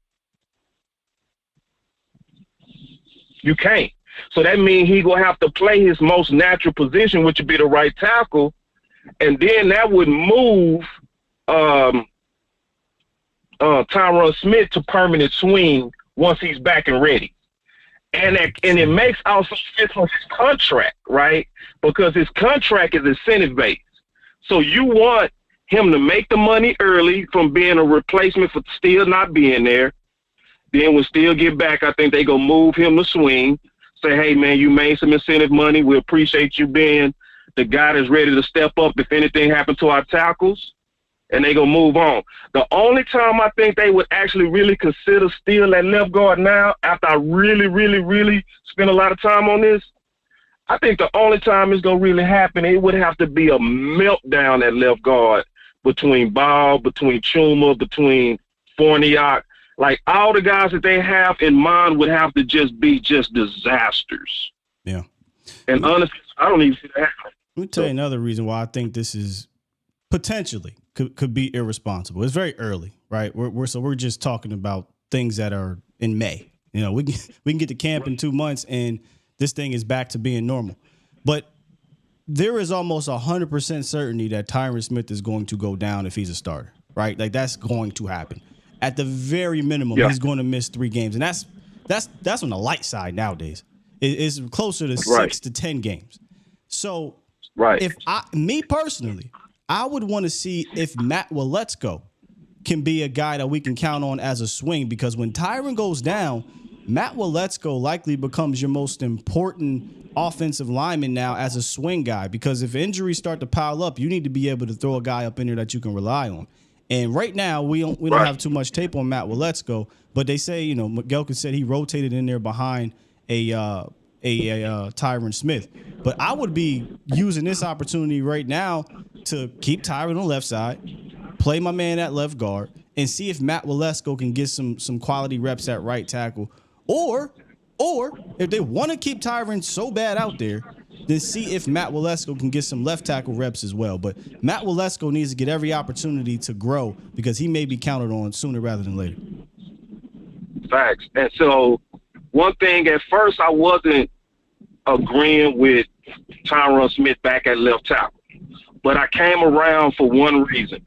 You can't. So that means he gonna have to play his most natural position, which would be the right tackle, and then that would move Tyron Smith to permanent swing once he's back and ready. And it makes also sense on his contract, right? Because his contract is incentive based. So you want him to make the money early from being a replacement for still not being there. Then when Steele get back, I think they gonna move him to swing. Say, hey man, you made some incentive money. We appreciate you being the guy that's ready to step up if anything happened to our tackles, and they gonna move on. The only time I think they would actually really consider Steele at left guard now, after I really spent a lot of time on this, I think the only time it's gonna really happen, it would have to be a meltdown at left guard between Ball, between Chuma, between Forniak. Like, all the guys that they have in mind would have to just be disasters. Yeah. And honestly, I don't even see that happening. Let me tell you another reason why I think this is potentially could be irresponsible. It's very early, right? We're just talking about things that are in May. You know, we can get to camp in 2 months and this thing is back to being normal. But there is almost 100% certainty that Tyron Smith is going to go down if he's a starter, right? Like, that's going to happen. At the very minimum, he's going to miss 3 games, and that's on the light side nowadays. It's closer to 6 to 10 games. So, if me personally, I would want to see if Matt Waletzko can be a guy that we can count on as a swing, because when Tyron goes down, Matt Waletzko likely becomes your most important offensive lineman now as a swing guy, because if injuries start to pile up, you need to be able to throw a guy up in there that you can rely on. And right now, we don't have too much tape on Matt Waletzko, but they say, you know, McGelkin said he rotated in there behind a Tyron Smith. But I would be using this opportunity right now to keep Tyron on the left side, play my man at left guard, and see if Matt Waletzko can get some quality reps at right tackle. Or if they want to keep Tyron so bad out there, then see if Matt Waletzko can get some left tackle reps as well. But Matt Waletzko needs to get every opportunity to grow, because he may be counted on sooner rather than later. Facts. And so one thing, at first I wasn't agreeing with Tyron Smith back at left tackle, but I came around for one reason.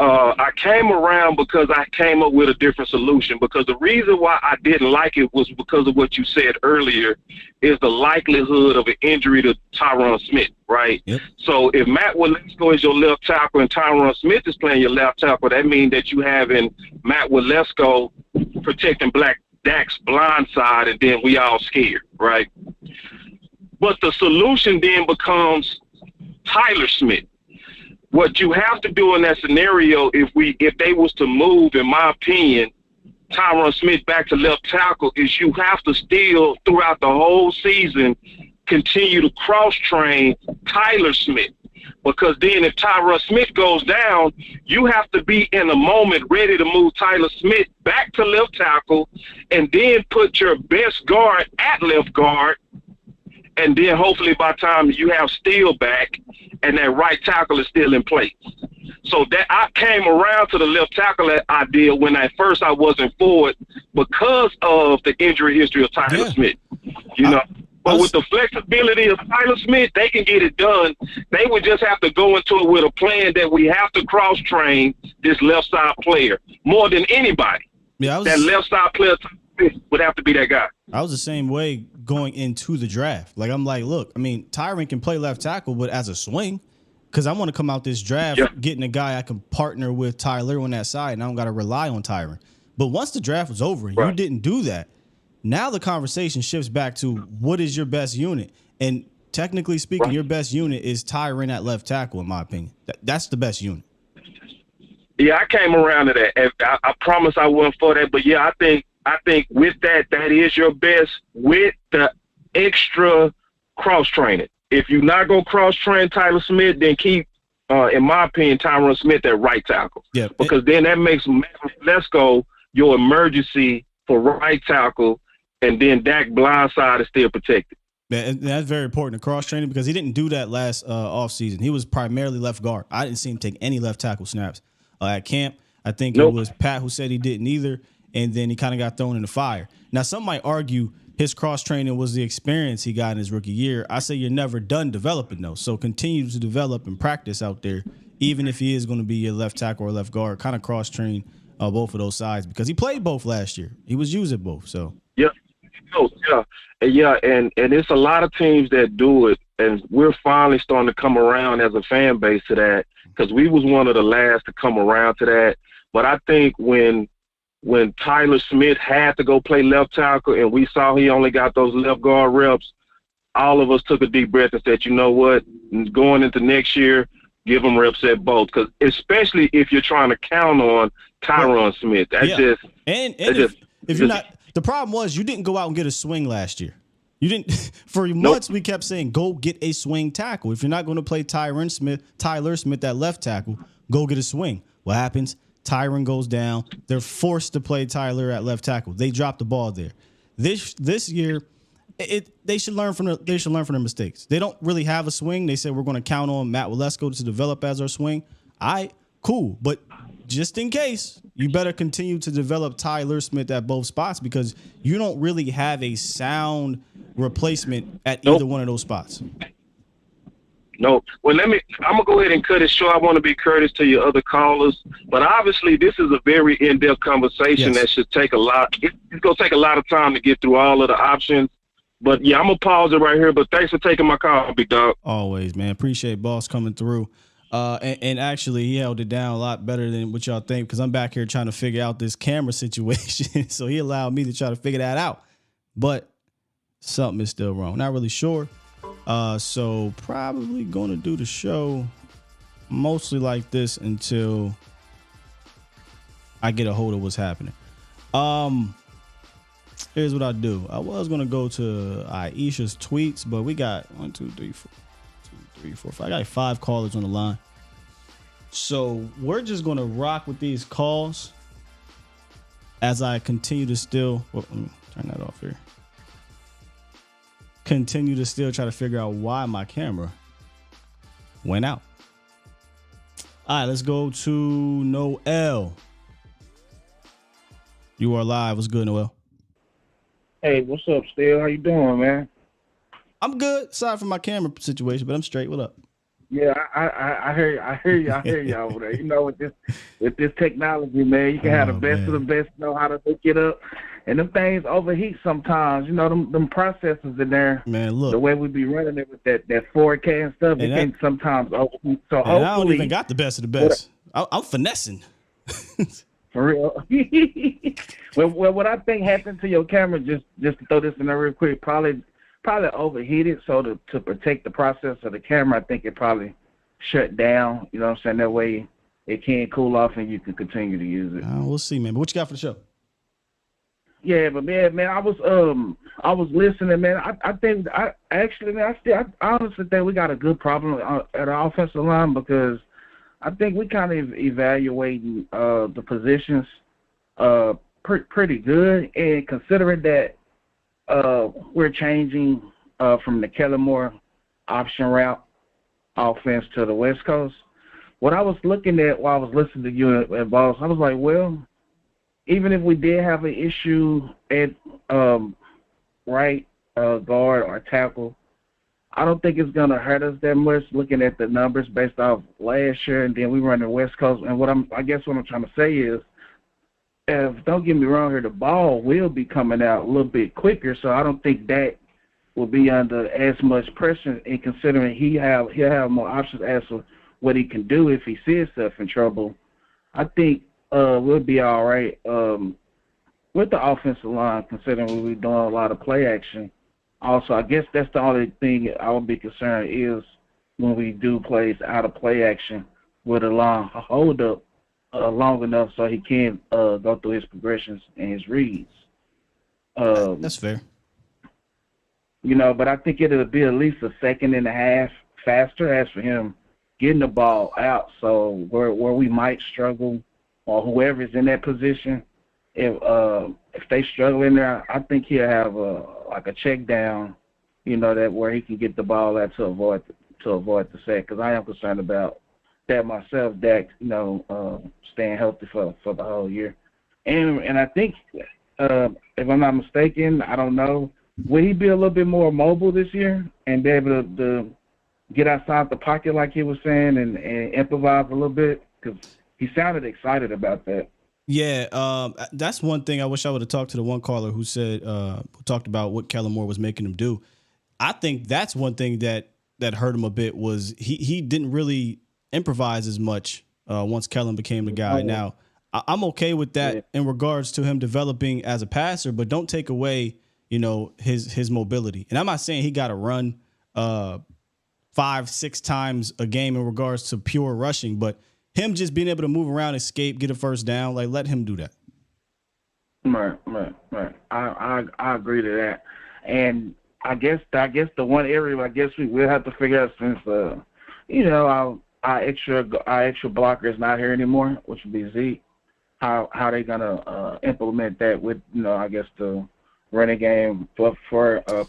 I came around because I came up with a different solution, because the reason why I didn't like it was because of what you said earlier, is the likelihood of an injury to Tyron Smith, right? Yep. So if Matt Waletzko is your left tackle and Tyron Smith is playing your left tackle, that means that you having Matt Waletzko protecting Dak's blind side, and then we all scared, right? But the solution then becomes Tyler Smith. What you have to do in that scenario, if they was to move, in my opinion, Tyron Smith back to left tackle, is you have to still, throughout the whole season, continue to cross-train Tyler Smith. Because then if Tyron Smith goes down, you have to be in a moment ready to move Tyler Smith back to left tackle, and then put your best guard at left guard, and then hopefully by the time you have Steele back and that right tackle is still in place. So that I came around to the left tackle idea when at first I wasn't for it, because of the injury history of Tyler Smith. You know, but with the flexibility of Tyler Smith, they can get it done. They would just have to go into it with a plan that we have to cross-train this left side player more than anybody. Yeah, that left side player would have to be that guy. I was the same way going into the draft. Like, I'm like, look, I mean, Tyron can play left tackle, but as a swing, because I want to come out this draft getting a guy I can partner with Tyler on that side, and I don't got to rely on Tyron. But once the draft was over and you didn't do that, now the conversation shifts back to what is your best unit? And technically speaking, your best unit is Tyron at left tackle, in my opinion. That's the best unit. Yeah, I came around to that. I promise I wasn't for that, but yeah, I think with that is your best, with the extra cross training. if you're not going to cross-train Tyler Smith, then keep, in my opinion, Tyron Smith at right tackle. Yeah. Because then that makes Lesko your emergency for right tackle, and then Dak blindside is still protected. And that's very important, to cross-training, because he didn't do that last offseason. He was primarily left guard. I didn't see him take any left tackle snaps at camp. I think It was Pat who said he didn't either, and then he kind of got thrown in the fire. Now, some might argue his cross-training was the experience he got in his rookie year. I say you're never done developing, though, so continue to develop and practice out there, even if he is going to be a left tackle or left guard, kind of cross-train both of those sides, because he played both last year. He was using both, so. Yeah. And it's a lot of teams that do it, and we're finally starting to come around as a fan base to that, because we was one of the last to come around to that. But I think when Tyler Smith had to go play left tackle and we saw he only got those left guard reps, all of us took a deep breath and said, you know what, going into next year, give him reps at both, because especially if you're trying to count on Tyron Smith. If you're not. The problem was you didn't go out and get a swing last year. You didn't. For months we kept saying, go get a swing tackle. If you're not going to play Tyler Smith at left tackle, go get a swing. What happens? Tyron goes down. They're forced to play Tyler at left tackle. They dropped the ball there. This year, they should learn from their mistakes. They don't really have a swing. They said we're going to count on Matt Walesko to develop as our swing. Cool, but just in case, you better continue to develop Tyler Smith at both spots, because you don't really have a sound replacement at either one of those spots. No. Well, I'm going to go ahead and cut it short. I want to be courteous to your other callers, but obviously this is a very in-depth conversation that should take a lot. It's going to take a lot of time to get through all of the options. But, yeah, I'm going to pause it right here, but thanks for taking my call, big dog. Always, man. Appreciate Boss coming through. And actually, he held it down a lot better than what y'all think, because I'm back here trying to figure out this camera situation. So he allowed me to try to figure that out. But something is still wrong. Not really sure. So probably going to do the show mostly like this until I get a hold of what's happening. Here's what I do. I was going to go to Aisha's tweets, but we got 1, 2, 3, 4. 3, 4, 5. I got 5 callers on the line. So we're just going to rock with these calls as I continue to still, let me turn that off here. Continue to still try to figure out why my camera went out. All right, let's go to Noel. You are live. What's good, Noel? Hey, what's up, Steel? How you doing, man? I'm good. Sorry for my camera situation, but I'm straight. What up? Yeah, I hear you over there. You know, with this technology, man, you can have the best of the best, know how to hook it up, and them things overheat sometimes. You know, them processors in there. Man, look, the way we be running it with that 4K and stuff, it can sometimes overheat. So hopefully, I don't even got the best of the best. I'm finessing. For real. Well, what I think happened to your camera, just to throw this in there real quick, probably overheated. So to protect the process of the camera, I think it probably shut down. You know what I'm saying? That way it can't cool off and you can continue to use it. We'll see, man. But what you got for the show? Yeah, but man, I was listening, man. I honestly think we got a good problem at our offensive line, because I think we kind of evaluating the positions pretty good, and considering that we're changing from the Kellen Moore option route offense to the West Coast. What I was looking at while I was listening to you and Boss, I was like, well, even if we did have an issue at right guard or tackle, I don't think it's going to hurt us that much looking at the numbers based off last year, and then we run the West Coast. And what I'm trying to say is, don't get me wrong here, the ball will be coming out a little bit quicker, so I don't think that will be under as much pressure, and considering he'll have more options as to what he can do if he sees himself in trouble. I think we'll be all right with the offensive line, considering we'll be doing a lot of play action. Also, I guess that's the only thing I would be concerned is when we do plays out of play action with a long hold up long enough so he can go through his progressions and his reads. That's fair. But I think it'll be at least a second and a half faster as for him getting the ball out. So where we might struggle, or whoever's in that position, if they struggle in there, I think he'll have a check down, that where he can get the ball out to avoid the sack. Because I am concerned about that myself, Dak, staying healthy for the whole year. And I think, if I'm not mistaken, I don't know, will he be a little bit more mobile this year and be able to get outside the pocket like he was saying and improvise a little bit? Because he sounded excited about that. Yeah, that's one thing I wish I would have talked to the one caller who said who talked about what Kellen Moore was making him do. I think that's one thing that hurt him a bit was he didn't really improvise as much once Kellen became the guy. Now, I'm okay with that in regards to him developing as a passer, but don't take away, his mobility. And I'm not saying he got to run 5-6 times a game in regards to pure rushing, but him just being able to move around, escape, get a first down, let him do that. Right. I agree to that. And I guess the one area we will have to figure out since our extra blocker is not here anymore, which would be Zeke. How they gonna implement that with the running game for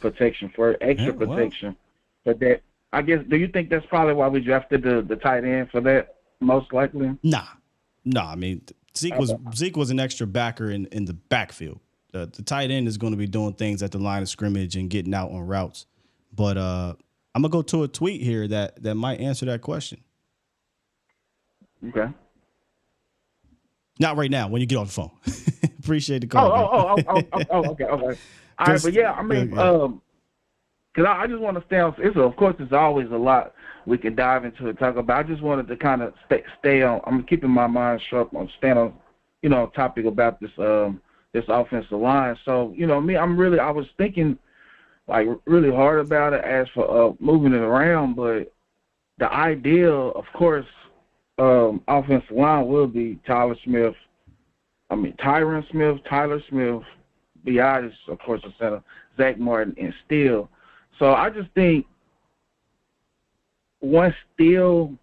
protection, for extra protection. But that, I guess, do you think that's probably why we drafted the tight end for that? Most likely. Nah. I mean, Zeke was an extra backer in the backfield. The tight end is going to be doing things at the line of scrimmage and getting out on routes. But I'm gonna go to a tweet here that might answer that question. Okay. Not right now. When you get off the phone. Appreciate the call. Okay. All right, but yeah, I mean, because I just want to stay on. Of course, there's always a lot we can dive into and talk about. I just wanted to kind of stay on. I'm keeping my mind sharp on staying on, topic about this offensive line. So, I was thinking really hard about it as for moving it around, but the ideal, of course, offensive line will be Tyler Smith, Tyler Smith, Biotis, of course, the center, Zach Martin, and Steele. So I just think once Steele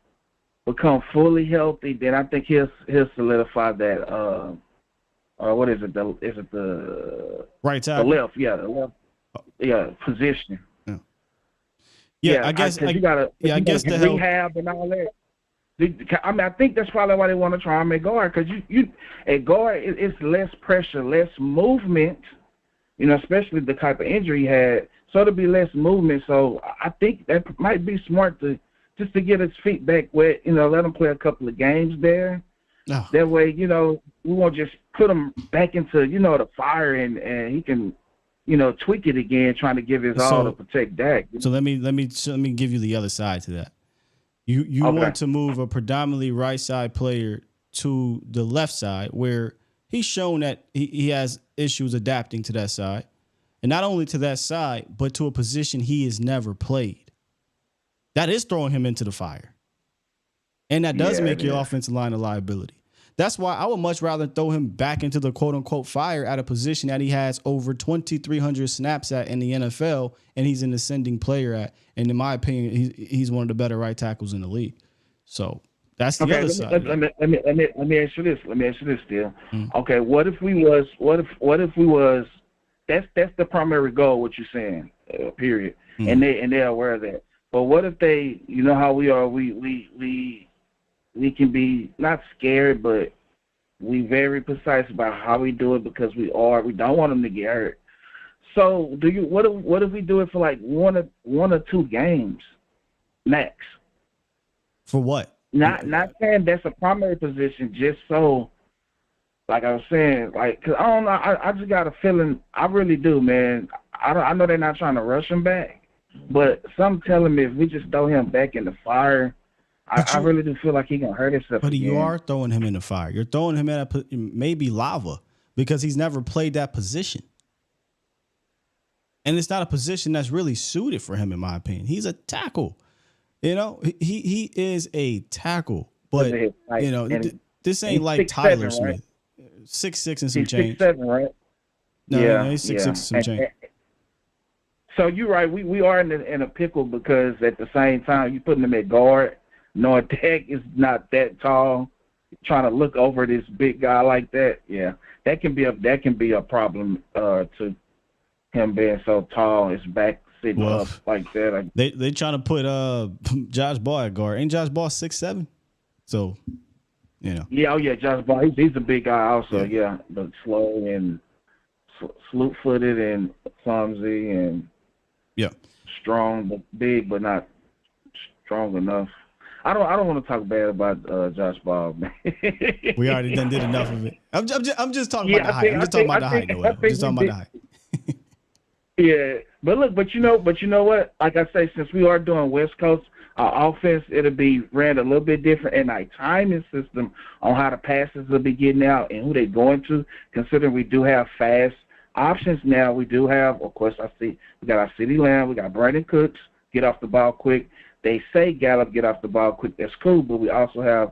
become fully healthy, then I think he'll solidify that. What is it? Is it the right tackle? The left, yeah, the left, position. Yeah, I guess you gotta the rehab and all that. I mean, I think that's probably why they want to try him at guard, because you at guard it's less pressure, less movement. Especially the type of injury he had, so it'll be less movement. So I think that might be smart to get his feet back wet. Let him play a couple of games there. Oh. That way, we won't just put him back into the fire and he can tweak it again, trying to give his all to protect Dak. So let me give you the other side to that. You want to move a predominantly right side player to the left side where he's shown that he has issues adapting to that side. And not only to that side, but to a position he has never played. That is throwing him into the fire. And that does make your offensive line a liability. That's why I would much rather throw him back into the quote-unquote fire at a position that he has over 2,300 snaps at in the NFL, and he's an ascending player at. And in my opinion, he's one of the better right tackles in the league. So that's the other side. Let me ask you this. Still. Mm-hmm. Okay, what if we was that's the primary goal, what you're saying, period. Mm-hmm. And they're aware of that. But what if they, how we are, we can be not scared, but we very precise about how we do it, because we don't want them to get hurt. So what if we do it for like one or two games max? For what? Not saying that's a primary position, just so, like I was saying, cause I don't know, I just got a feeling, I really do, man. I know they're not trying to rush him back, but some telling me if we just throw him back in the fire, I really do feel like he gonna hurt himself. But again. You are throwing him in the fire. You're throwing him in maybe lava, because he's never played that position. And it's not a position that's really suited for him, in my opinion. He's a tackle. He is a tackle. But, this ain't like Tyler Smith. Right? 6'6" and some change. 6'7", right? No, he's 6'6" and some change. So you're right. We are in a pickle because at the same time you putting them at guard, knowing Dak is not that tall, trying to look over this big guy like that. Yeah, that can be a problem to him being so tall. His back sitting up like that. They trying to put Josh Ball at guard. Ain't Josh Ball 6'7"? So, you know. Yeah, oh yeah, Josh Ball. He's a big guy also. Yeah, but slow and slew-footed and clumsy and strong, but big, but not strong enough. I don't want to talk bad about Josh Ball, man. We already did enough of it. I'm just talking about the height. I'm just talking about the height, Noel. I'm just talking about the height. Yeah, but you know what? Like I say, since we are doing West Coast, our offense, it'll be ran a little bit different, and our timing system on how the passes will be getting out and who they're going to, considering we do have fast options now. We do have, of course, we got our CeeDee Lamb, we got Brandon Cooks, get off the ball quick. They say Gallup get off the ball quick. That's cool, but we also have,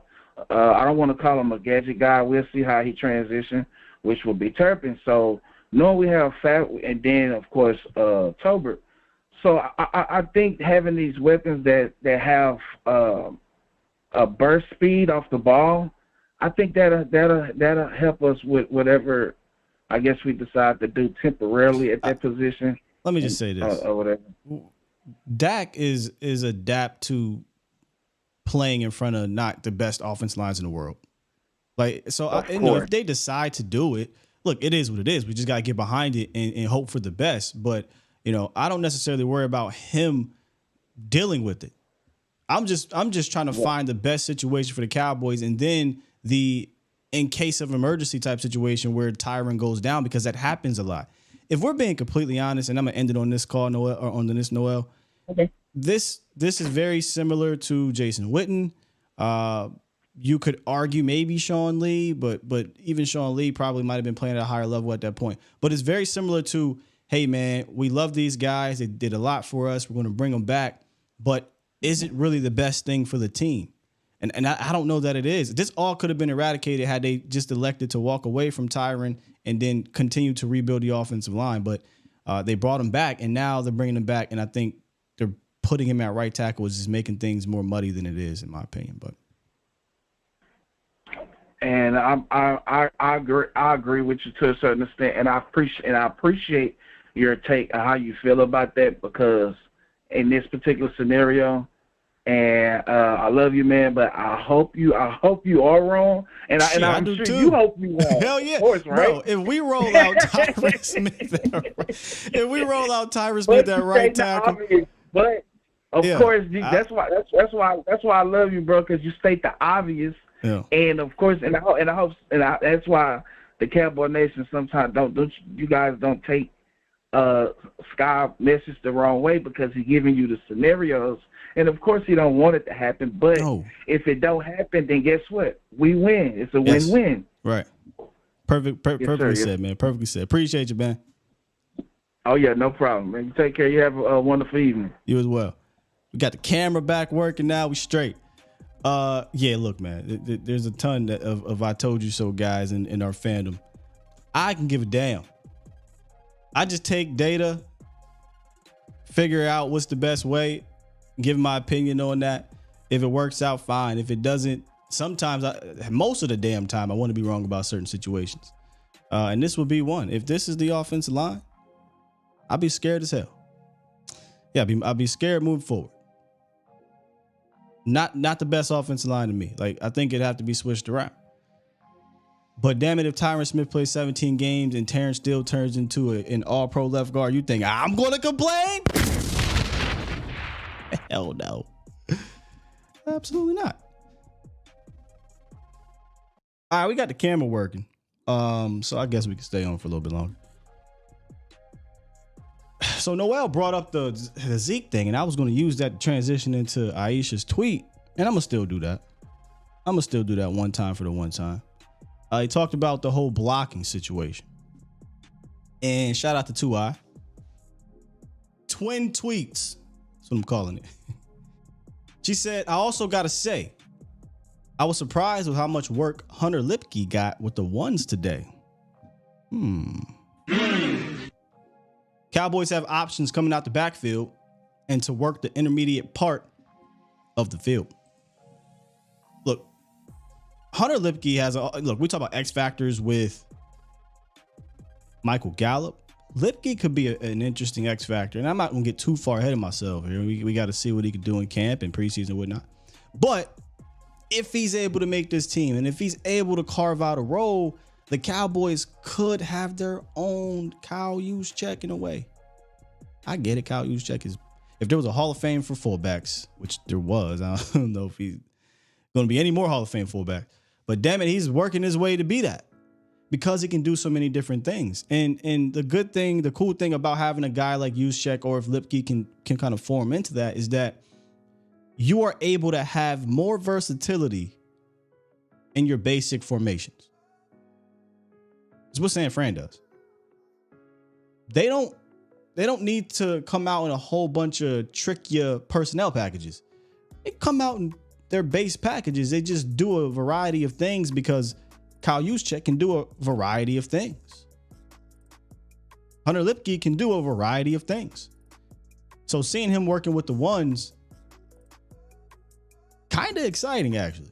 I don't want to call him a gadget guy. We'll see how he transitions, which will be Turpin. So knowing we have Fat, and then, of course, Tolbert. So I think having these weapons that have a burst speed off the ball, I think that'll help us with whatever I guess we decide to do temporarily at that position. Let me just say this. Or whatever. Dak is adapt to playing in front of not the best offense lines in the world. Like, so if they decide to do it, look, it is what it is. We just got to get behind it and hope for the best. But, I don't necessarily worry about him dealing with it. I'm just trying to find the best situation for the Cowboys, and then the in case of emergency type situation where Tyron goes down, because that happens a lot. If we're being completely honest, and I'm gonna end it on this call, Noel, or on this Noel. Okay. This is very similar to Jason Witten. You could argue maybe Sean Lee, but even Sean Lee probably might have been playing at a higher level at that point. But it's very similar to, hey man, we love these guys. They did a lot for us. We're going to bring them back. But is it really the best thing for the team? And I don't know that it is. This all could have been eradicated had they just elected to walk away from Tyron and then continue to rebuild the offensive line. But they brought him back, and now they're bringing him back. And I think they're putting him at right tackle, which is making things more muddy than it is, in my opinion. But and I agree with you to a certain extent, and I appreciate your take on how you feel about that, because in this particular scenario, and I love you, man, but I hope you are wrong, and I'm do sure too. You hope me wrong. Hell yeah, of course, right? Bro, if we roll out Tyron Smith at right tackle, obvious, but of course, that's why I love you, bro, because you state the obvious. Yeah. And of course, that's why the Cowboy Nation sometimes you guys don't take Sky message the wrong way, because he's giving you the scenarios, and of course he don't want it to happen. But if it don't happen, then guess what? We win. It's a win-win. Right. Perfectly said, man. Perfectly said. Appreciate you, man. Oh yeah, no problem, man. You take care. You have a wonderful evening. You as well. We got the camera back working now. We straight. Yeah, look, man, there's a ton of I told you so guys in our fandom. I can give a damn. I just take data, figure out what's the best way, give my opinion on that. If it works out, fine. If it doesn't, sometimes, most of the damn time, I want to be wrong about certain situations. And this would be one. If this is the offensive line, I'd be scared as hell. Yeah, I'd be scared moving forward. Not the best offensive line to me. Like, I think it'd have to be switched around. But damn it, if Tyron Smith plays 17 games and Terrence Steele turns into an all-pro left guard, you think I'm going to complain? Hell no. Absolutely not. All right, we got the camera working. So I guess we can stay on for a little bit longer. So Noel brought up the Zeke thing, and I was going to use that to transition into Aisha's tweet, and I'm going to still do that. I'm going to still do that one time for the one time. He talked about the whole blocking situation. And shout out to 2i. Twin tweets. That's what I'm calling it. She said, I also got to say, I was surprised with how much work Hunter Lipke got with the ones today. Cowboys have options coming out the backfield and to work the intermediate part of the field. Look, Hunter Lipke has we talk about X factors with Michael Gallup. Lipke could be an interesting X factor, and I'm not going to get too far ahead of myself here. We got to see what he could do in camp and preseason and whatnot. But if he's able to make this team and if he's able to carve out a role, the Cowboys could have their own Kyle Juszczyk in a way. I get it. Kyle Juszczyk is, if there was a Hall of Fame for fullbacks, which there was, I don't know if he's going to be any more Hall of Fame fullback, but damn it, he's working his way to be that because he can do so many different things. And the cool thing about having a guy like Juszczyk, or if Lipke can kind of form into that, is that you are able to have more versatility in your basic formations. It's what San Fran does. They don't need to come out in a whole bunch of trickier personnel packages. They come out in their base packages. They just do a variety of things because Kyle Juszczyk can do a variety of things. Hunter Lipke can do a variety of things. So seeing him working with the ones, kind of exciting actually,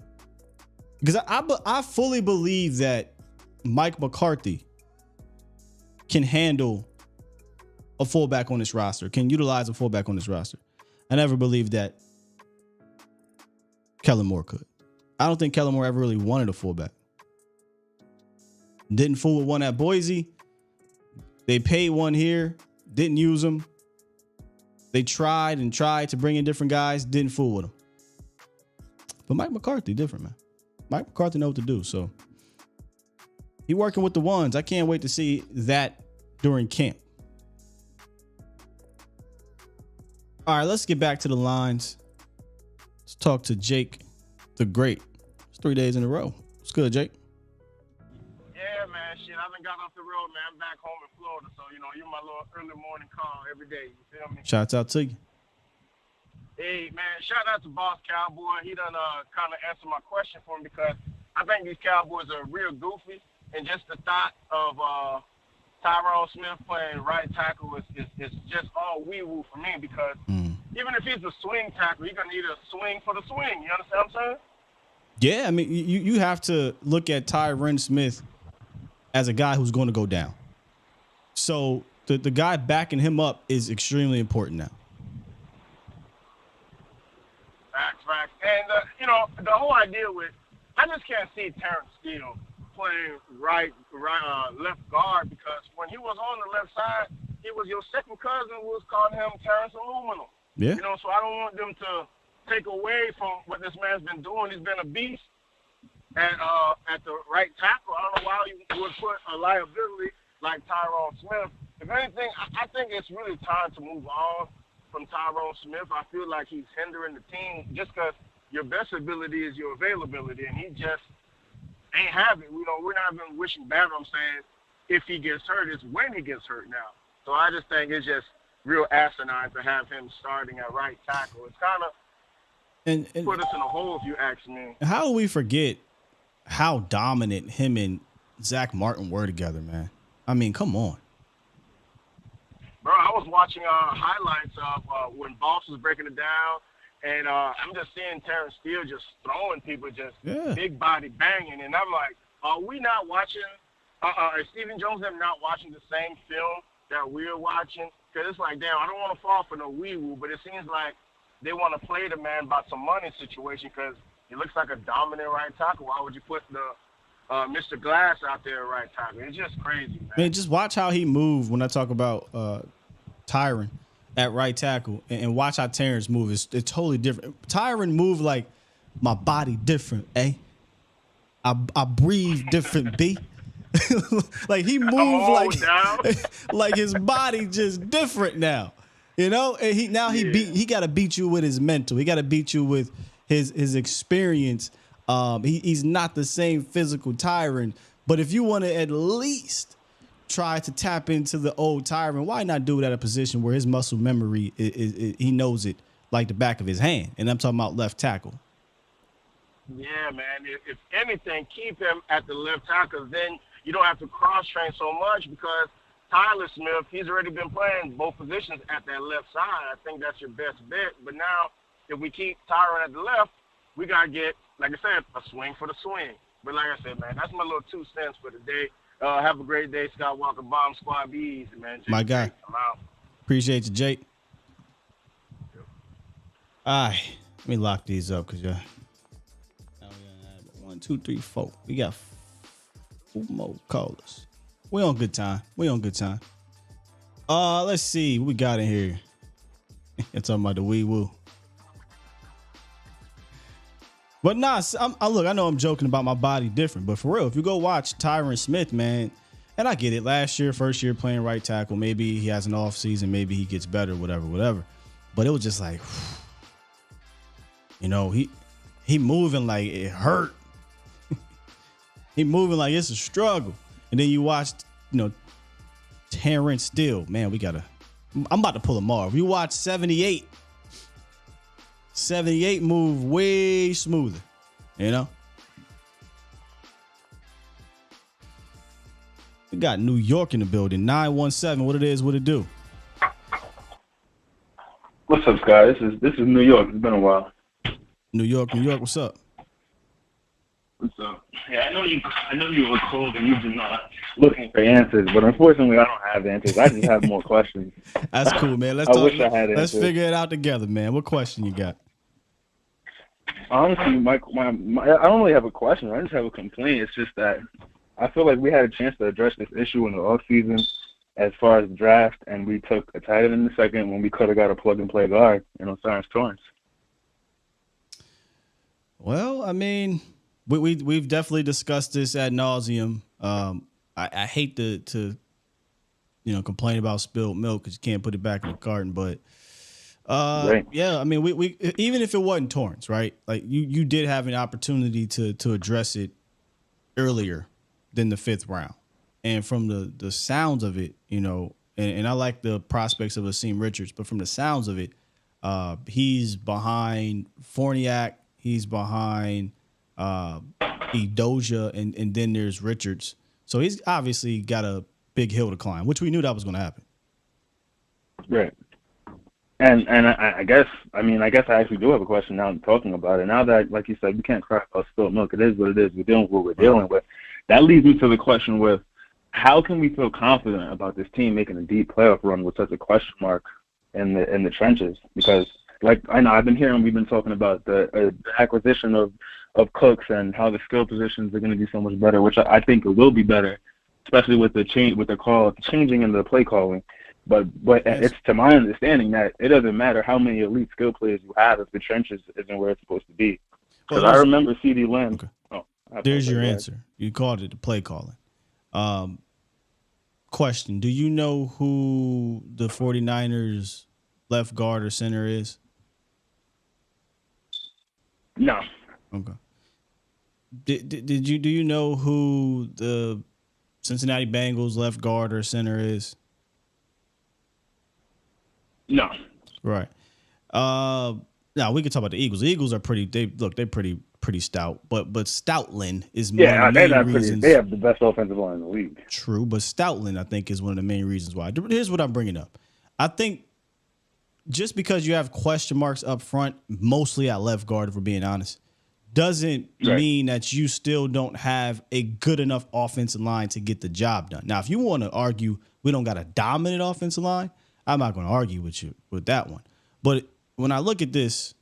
because I fully believe that Mike McCarthy can handle a fullback on this roster, can utilize a fullback on this roster. I never believed that Kellen Moore could. I don't think Kellen Moore ever really wanted a fullback. Didn't fool with one at Boise. They paid one here, didn't use them. They tried to bring in different guys, didn't fool with them. But Mike McCarthy, different, man. Mike McCarthy know what to do, so he working with the ones. I can't wait to see that during camp. All right, let's get back to the lines. Let's talk to Jake the Great. It's 3 days in a row. What's good, Jake? Yeah, man. Shit, I haven't got off the road, man. I'm back home in Florida, so you're my little early morning call every day. You feel me? Shouts out to you. Hey, man, shout out to Boss Cowboy. He done kind of answered my question for me because I think these Cowboys are real goofy. And just the thought of Tyrone Smith playing right tackle is just all wee-woo for me because even if he's a swing tackle, you're going to need a swing for the swing. You understand what I'm saying? Yeah, I mean, you have to look at Tyron Smith as a guy who's going to go down. So the guy backing him up is extremely important now. Facts. And, the whole idea with – I just can't see Terrence Steele playing left guard because when he was on the left side, he was your second cousin who was calling him Terrence Aluminum. Yeah. So I don't want them to take away from what this man's been doing. He's been a beast at the right tackle. I don't know why you would put a liability like Tyrone Smith. If anything, I think it's really time to move on from Tyrone Smith. I feel like he's hindering the team just because your best ability is your availability, and he just ain't have it. We're not even wishing bad. I'm saying if he gets hurt, it's when he gets hurt now. So I just think it's just real asinine to have him starting at right tackle. It's kind of put us in a hole, if you ask me. How do we forget how dominant him and Zach Martin were together, man? I mean, come on. Bro, I was watching highlights of when Boss was breaking it down, and I'm just seeing Terrence Steele just throwing people, just big body banging, and I'm like, are we not watching? Is Stephen Jones them not watching the same film that we're watching? Because it's like, damn, I don't want to fall for no wee-woo, but it seems like they want to play the man about some money situation because he looks like a dominant right tackle. Why would you put the Mr. Glass out there at right tackle? It's just crazy, man. Just watch how he moved when I talk about Tyron at right tackle and watch how Terrence moves. It's totally different. Tyron moved like my body different, eh? I breathe different, B. Like he moved like his body just different now. And he got to beat you with his mental. He got to beat you with his experience. He's not the same physical Tyron, but if you want to at least try to tap into the old Tyron, why not do it at a position where his muscle memory is he knows it like the back of his hand? And I'm talking about left tackle. Yeah, man. If anything, keep him at the left tackle. Then you don't have to cross-train so much because Tyler Smith, he's already been playing both positions at that left side. I think that's your best bet. But now, if we keep Tyron at the left, we got to get, like I said, a swing for the swing. But like I said, man, that's my little 2 cents for the day. Have a great day, Scott Walker. Bomb Squad, be easy, man. My guy. I'm out. Appreciate you, Jake. All right. Let me lock these up because y'all. 1, 2, 3, 4. We got 4 more callers. We on good time. Let's see what we got in here. You're talking about the wee woo. But nah, look, I know I'm joking about my body different, but for real, if you go watch Tyron Smith, man, and I get it, first year playing right tackle, maybe he has an off season, maybe he gets better, whatever. But it was just like, he moving like it hurt. He moving like it's a struggle. And then you watched, Terrence Steele. Man, I'm about to pull him off. You watch 78. 78 move way smoother, We got New York in the building. 917. What it do? What's up, Scott? This is New York. It's been a while. New York. What's up? What's up? Yeah, I know you were cold and you've been looking for answers, but unfortunately, I don't have answers. I just have more questions. That's cool, man. I wish I had answers. Let's figure it out together, man. What question you got? Honestly, I don't really have a question. I just have a complaint. It's just that I feel like we had a chance to address this issue in the offseason as far as the draft, and we took a tight end in the second when we could have got a plug-and-play guard, Cyrus Torrance. Well, I mean, we've definitely discussed this ad nauseum. I hate to complain about spilled milk because you can't put it back in the carton, but right. Yeah, I mean, we even if it wasn't Torrance, right? Like you did have an opportunity to address it earlier than the 5th round, and from the sounds of it, and I like the prospects of Asim Richards, but from the sounds of it, he's behind Fournier, he's behind Edoja, and then there's Richards. So he's obviously got a big hill to climb, which we knew that was going to happen. Right. And I guess I actually do have a question now I'm talking about it. Now that, like you said, we can't cry about spilled milk. It is what it is. We're dealing with what we're dealing with. That leads me to the question with how can we feel confident about this team making a deep playoff run with such a question mark in the trenches? Because I know we've been talking about the acquisition of Cooks and how the skill positions are going to be so much better, which I think it will be better, especially with the change with the call changing in the play calling. But it's to my understanding that it doesn't matter how many elite skill players you have if the trenches isn't where it's supposed to be. Because I remember C.D. Lamb. Okay. There's your answer. You called it the play calling. Question: do you know who the 49ers left guard or center is? No. Okay. Do you know who the Cincinnati Bengals left guard or center is? No. Right. Now we can talk about the Eagles. The Eagles are they're pretty stout, but Stoutland is one of the main reasons. They have the best offensive line in the league. True, but Stoutland I think is one of the main reasons why. Here's what I'm bringing up. I think just because you have question marks up front, mostly at left guard, if we're being honest, doesn't mean that you still don't have a good enough offensive line to get the job done. Now, if you want to argue we don't got a dominant offensive line, I'm not going to argue with you with that one. But when I look at this,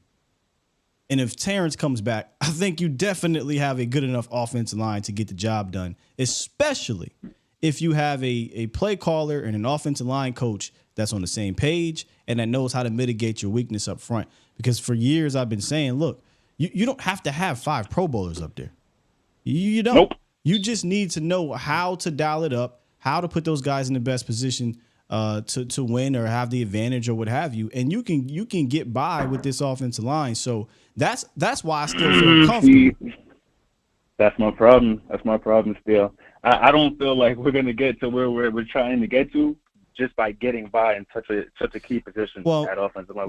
and if Terrence comes back, I think you definitely have a good enough offensive line to get the job done, especially if you have a play caller and an offensive line coach that's on the same page and that knows how to mitigate your weakness up front. Because for years I've been saying, look, you don't have to have 5 Pro Bowlers up there. You don't. Nope. You just need to know how to dial it up, how to put those guys in the best position to win or have the advantage or what have you. And you can get by with this offensive line. So that's why I still feel comfortable. That's my problem. That's my problem still. I don't feel like we're going to get to where we're trying to get to just by getting by in such a key position at offensive line.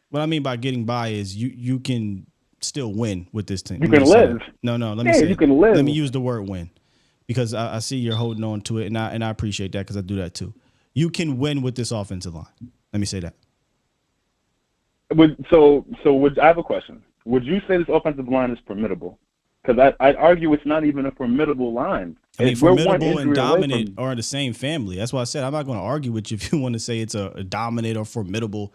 What I mean by getting by is you can still win with this team. You can live. No, let me you can live. Let me use the word win. because I see you're holding on to it, and I appreciate that because I do that too. You can win with this offensive line. Let me say that. I have a question. Would you say this offensive line is formidable? Because I'd argue it's not even a formidable line. I mean, formidable and dominant are the same family. That's why I said I'm not going to argue with you if you want to say it's a dominant or formidable,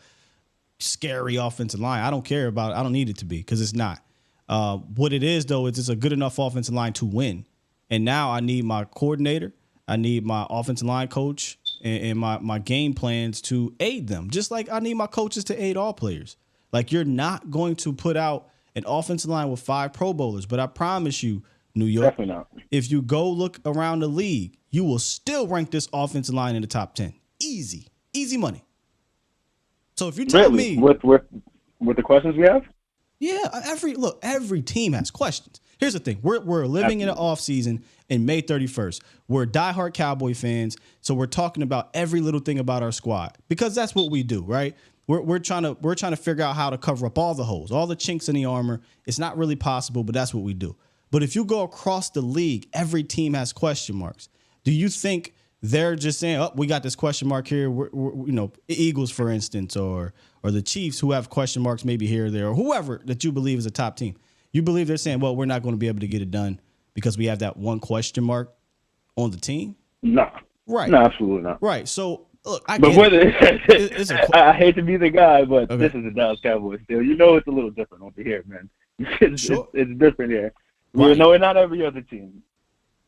scary offensive line. I don't care about it. I don't need it to be because it's not. What it is, though, is it's a good enough offensive line to win. And now I need my coordinator, I need my offensive line coach, and my game plans to aid them. Just like I need my coaches to aid all players. Like, you're not going to put out an offensive line with 5 Pro Bowlers, but I promise you, New York, definitely not. If you go look around the league, you will still rank this offensive line in the top 10. Easy money. So if you tell me with the questions we have, yeah, every team has questions. Here's the thing: we're living in an off season in May 31st. We're diehard Cowboy fans, so we're talking about every little thing about our squad because that's what we do, right? We're trying to figure out how to cover up all the holes, all the chinks in the armor. It's not really possible, but that's what we do. But if you go across the league, every team has question marks. Do you think they're just saying, "Oh, we got this question mark here"? We're Eagles, for instance, or the Chiefs, who have question marks maybe here or there, or whoever that you believe is a top team. You believe they're saying, "Well, we're not going to be able to get it done because we have that one question mark on the team"? No, right? No, absolutely not. Right. So look, I hate to be the guy, but this is the Dallas Cowboys still. You know, it's a little different over here, man. It's different here. Right. No, not every other team.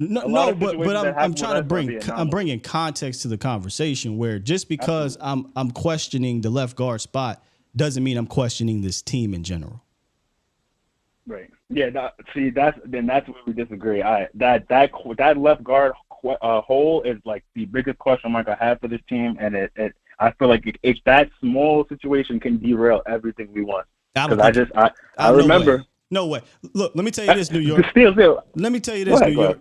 No, but I'm trying to I'm bringing context to the conversation where just because I'm questioning the left guard spot doesn't mean I'm questioning this team in general. Right. Yeah. That's where we disagree. That left guard hole is like the biggest question mark I have for this team, and I feel like if that small situation can derail everything we want. Because I remember. No way. Look, let me tell you this, New York. Let me tell you this, New York.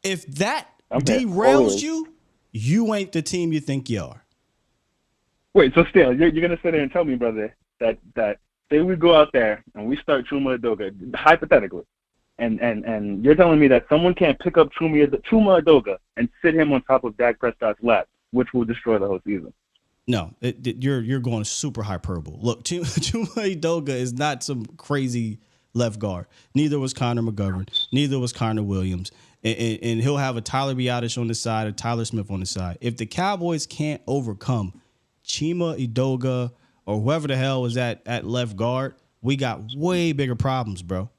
If that derails you, you ain't the team you think you are. Wait, so still, you're gonna sit there and tell me, brother, that say we go out there and we start Chuma Edoga, hypothetically, and you're telling me that someone can't pick up Chuma Edoga and sit him on top of Dak Prescott's lap, which will destroy the whole season. No, you're going super hyperbole. Look, Chuma Edoga is not some crazy left guard. Neither was Connor McGovern. Neither was Connor Williams. And he'll have a Tyler Biadasz on the side, a Tyler Smith on the side. If the Cowboys can't overcome Chima Edoga or whoever the hell is at left guard, we got way bigger problems, bro.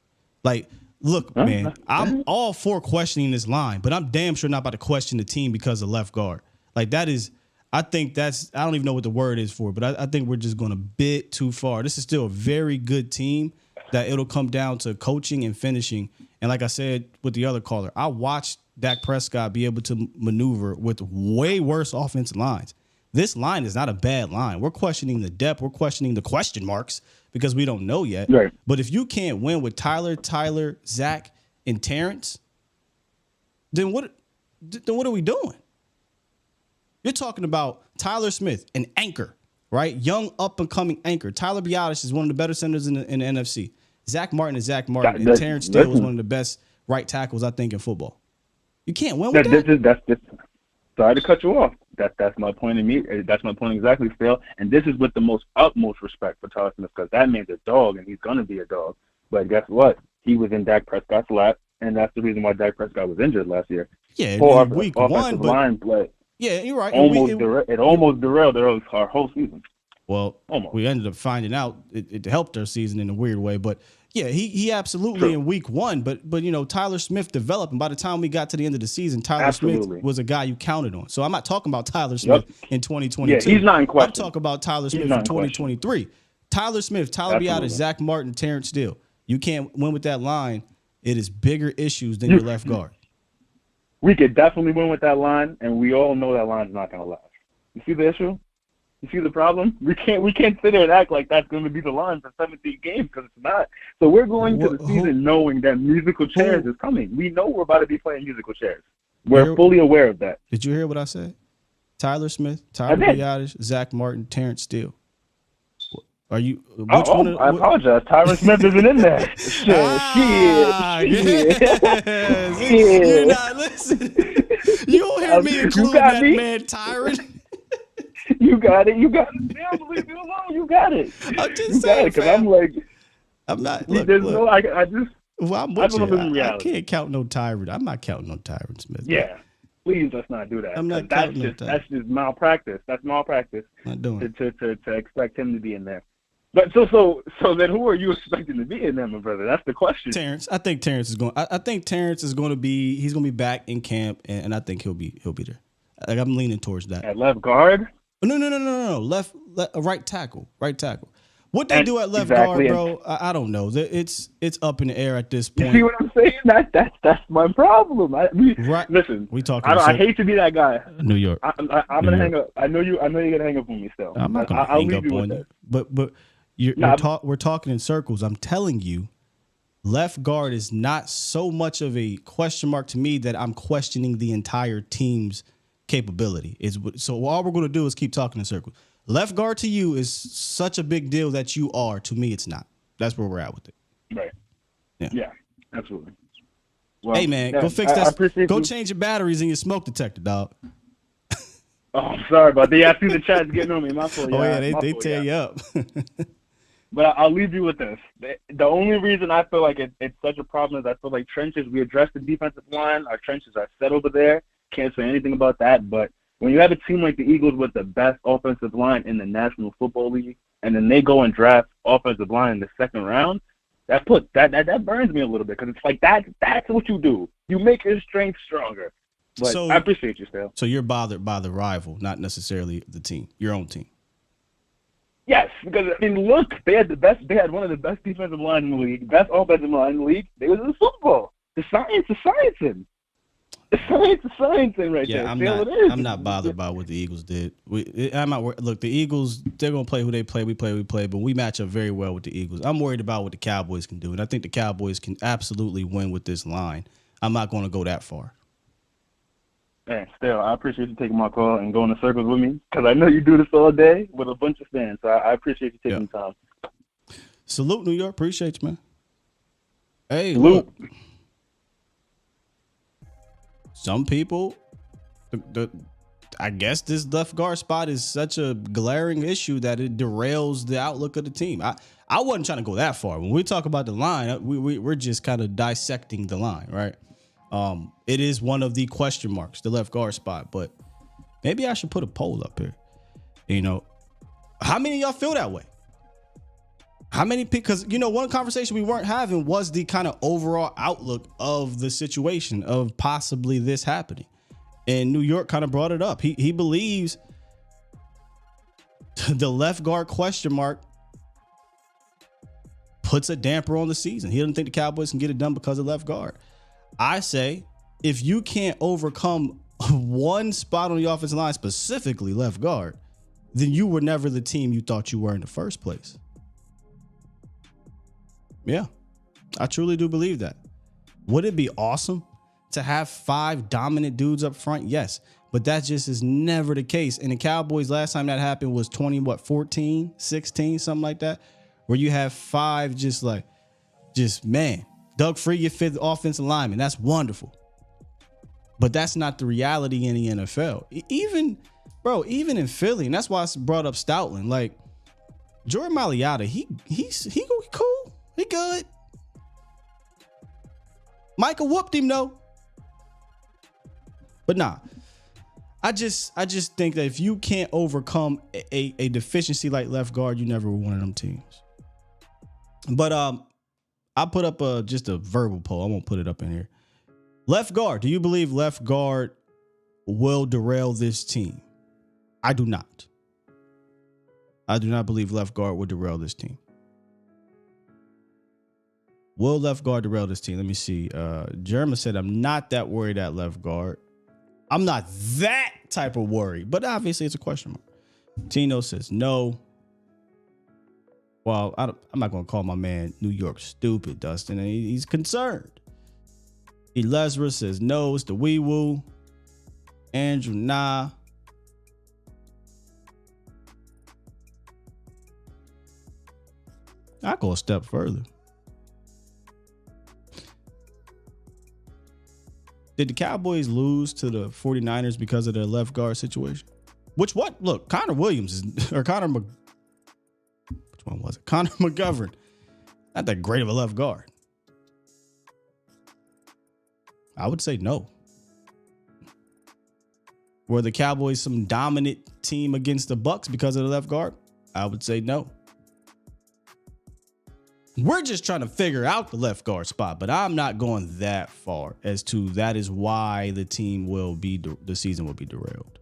Like, look, man, I'm all for questioning this line, but I'm damn sure not about to question the team because of left guard. Like, I don't even know what the word is for it, but I think we're just going a bit too far. This is still a very good team that it'll come down to coaching and finishing. And like I said with the other caller, I watched Dak Prescott be able to maneuver with way worse offensive lines. This line is not a bad line. We're questioning the depth. We're questioning the question marks because we don't know yet. Right. But if you can't win with Tyler, Zach, and Terrence, then what are we doing? You're talking about Tyler Smith, an anchor, right? Young, up-and-coming anchor. Tyler Biadasz is one of the better centers in the NFC. Zach Martin is Zach Martin, and Terrence Steele is one of the best right tackles, I think, in football. You can't win with that. Sorry to cut you off. That's my point in me. That's my point exactly, Phil. And this is with the utmost respect for Tyler Smith, because that man's a dog, and he's going to be a dog. But guess what? He was in Dak Prescott's lap, and that's the reason why Dak Prescott was injured last year. Yeah, week one, but yeah, you're right. It almost derailed our whole season. Well, we ended up finding out it helped our season in a weird way, but yeah, he absolutely in week one. But Tyler Smith developed, and by the time we got to the end of the season, Tyler Smith was a guy you counted on. So I'm not talking about Tyler Smith in 2022. Yeah, he's not in question. I'm talking about Tyler Smith in 2023. Tyler Smith, Tyler Biadasz, Zach Martin, Terrence Steele. You can't win with that line. It is bigger issues than your left guard. We could definitely win with that line, and we all know that line's not going to last. You see the issue? You see the problem? We can't sit there and act like that's going to be the line for 17 games, because it's not. So we're going to the season knowing that musical chairs is coming. We know we're about to be playing musical chairs. We're fully aware of that. Did you hear what I said? Tyler Smith, Tyler Biadasz, Zach Martin, Terrence Steele. Are you? Which I apologize. Tyron Smith isn't in there. Shit. You're not listening. You don't hear me include that man, Tyron. You got it. Damn, leave me alone. You got it. I'm just saying, because I'm like, I'm not. Well, I'm with you. I can't count no Tyron. I'm not counting no Tyron Smith. Yeah. Please let's not do that. I'm not that's just malpractice. That's malpractice. Not doing it. To expect him to be in there. But so then who are you expecting to be in there, my brother? That's the question. Terrence. I think Terrence is going. I think Terrence is going to be. He's going to be back in camp, and I think he'll be there. Like I'm leaning towards that. At left guard? No. Left right tackle. Right tackle. What they do at left guard, bro? I don't know. It's up in the air at this point. You see what I'm saying? That's my problem. Listen, we talking. I hate to be that guy. New York. I'm gonna hang up. I know you're gonna hang up on me still. I'm not gonna hang up on you. But we're talking in circles. I'm telling you, left guard is not so much of a question mark to me that I'm questioning the entire team's capability. So all we're gonna do is keep talking in circles. Left guard to you is such a big deal that you are. To me, it's not. That's where we're at with it. Right. Yeah, absolutely. Well, hey, man, go fix that. Go change your batteries in your smoke detector, dog. Oh, I'm sorry about that. Yeah, I see the chat's getting on me. My fault. Oh, yeah, they tear you up. But I'll leave you with this. The only reason I feel like it's such a problem is I feel like trenches, we address the defensive line. Our trenches are set over there. Can't say anything about that, but when you have a team like the Eagles with the best offensive line in the National Football League, and then they go and draft offensive line in the second round, that burns me a little bit because it's like that's what you do. You make your strength stronger. But so, I appreciate you, Phil. So you're bothered by the rival, not necessarily the team, your own team. Yes, because I mean, look, they had one of the best defensive line in the league, best offensive line in the league. They was in the Super Bowl. The science is sciencing. It's a science thing right there. I'm not bothered by what the Eagles did. Look, the Eagles, they're going to play who they play. We play, but we match up very well with the Eagles. I'm worried about what the Cowboys can do, and I think the Cowboys can absolutely win with this line. I'm not going to go that far. Man, still, I appreciate you taking my call and going in circles with me because I know you do this all day with a bunch of fans, so I appreciate you taking the time. Salute, New York. Appreciate you, man. Hey, salute. Look. Some people, I guess this left guard spot is such a glaring issue that it derails the outlook of the team. I wasn't trying to go that far. When we talk about the line, we're just kind of dissecting the line, right? It is one of the question marks, the left guard spot, but maybe I should put a poll up here. You know, how many of y'all feel that way? How many? Because, one conversation we weren't having was the kind of overall outlook of the situation of possibly this happening. And New York kind of brought it up. He believes the left guard question mark puts a damper on the season. He doesn't think the Cowboys can get it done because of left guard. I say, if you can't overcome one spot on the offensive line, specifically left guard, then you were never the team you thought you were in the first place. Yeah, I truly do believe that. Would it be awesome to have 5 dominant dudes up front? Yes, but that just is never the case. And the Cowboys, last time that happened was 14, 16, something like that, where you have 5 man. Doug Free, your 5th offensive lineman. That's wonderful. But that's not the reality in the NFL. Even in Philly, and that's why I brought up Stoutland. Like, Jordan Mailata, he cool. He good. Micah whooped him though. But nah. I just think that if you can't overcome a deficiency like left guard, you never were one of them teams. But I put up just a verbal poll. I won't put it up in here. Left guard. Do you believe left guard will derail this team? I do not. I do not believe left guard will derail this team. Will left guard derail this team? Let me see. Jeremy said, I'm not that worried at left guard. I'm not that type of worried, but obviously it's a question mark. Tino says no. Well, I'm not going to call my man New York stupid, Dustin. And he's concerned. Elezra says no. It's the wee woo. Andrew, nah. I'll go a step further. Did the Cowboys lose to the 49ers because of their left guard situation? Look, Connor Williams which one was it? Connor McGovern. Not that great of a left guard. I would say no. Were the Cowboys some dominant team against the Bucs because of the left guard? I would say no. We're just trying to figure out the left guard spot, but I'm not going that far as to that is why the season will be derailed.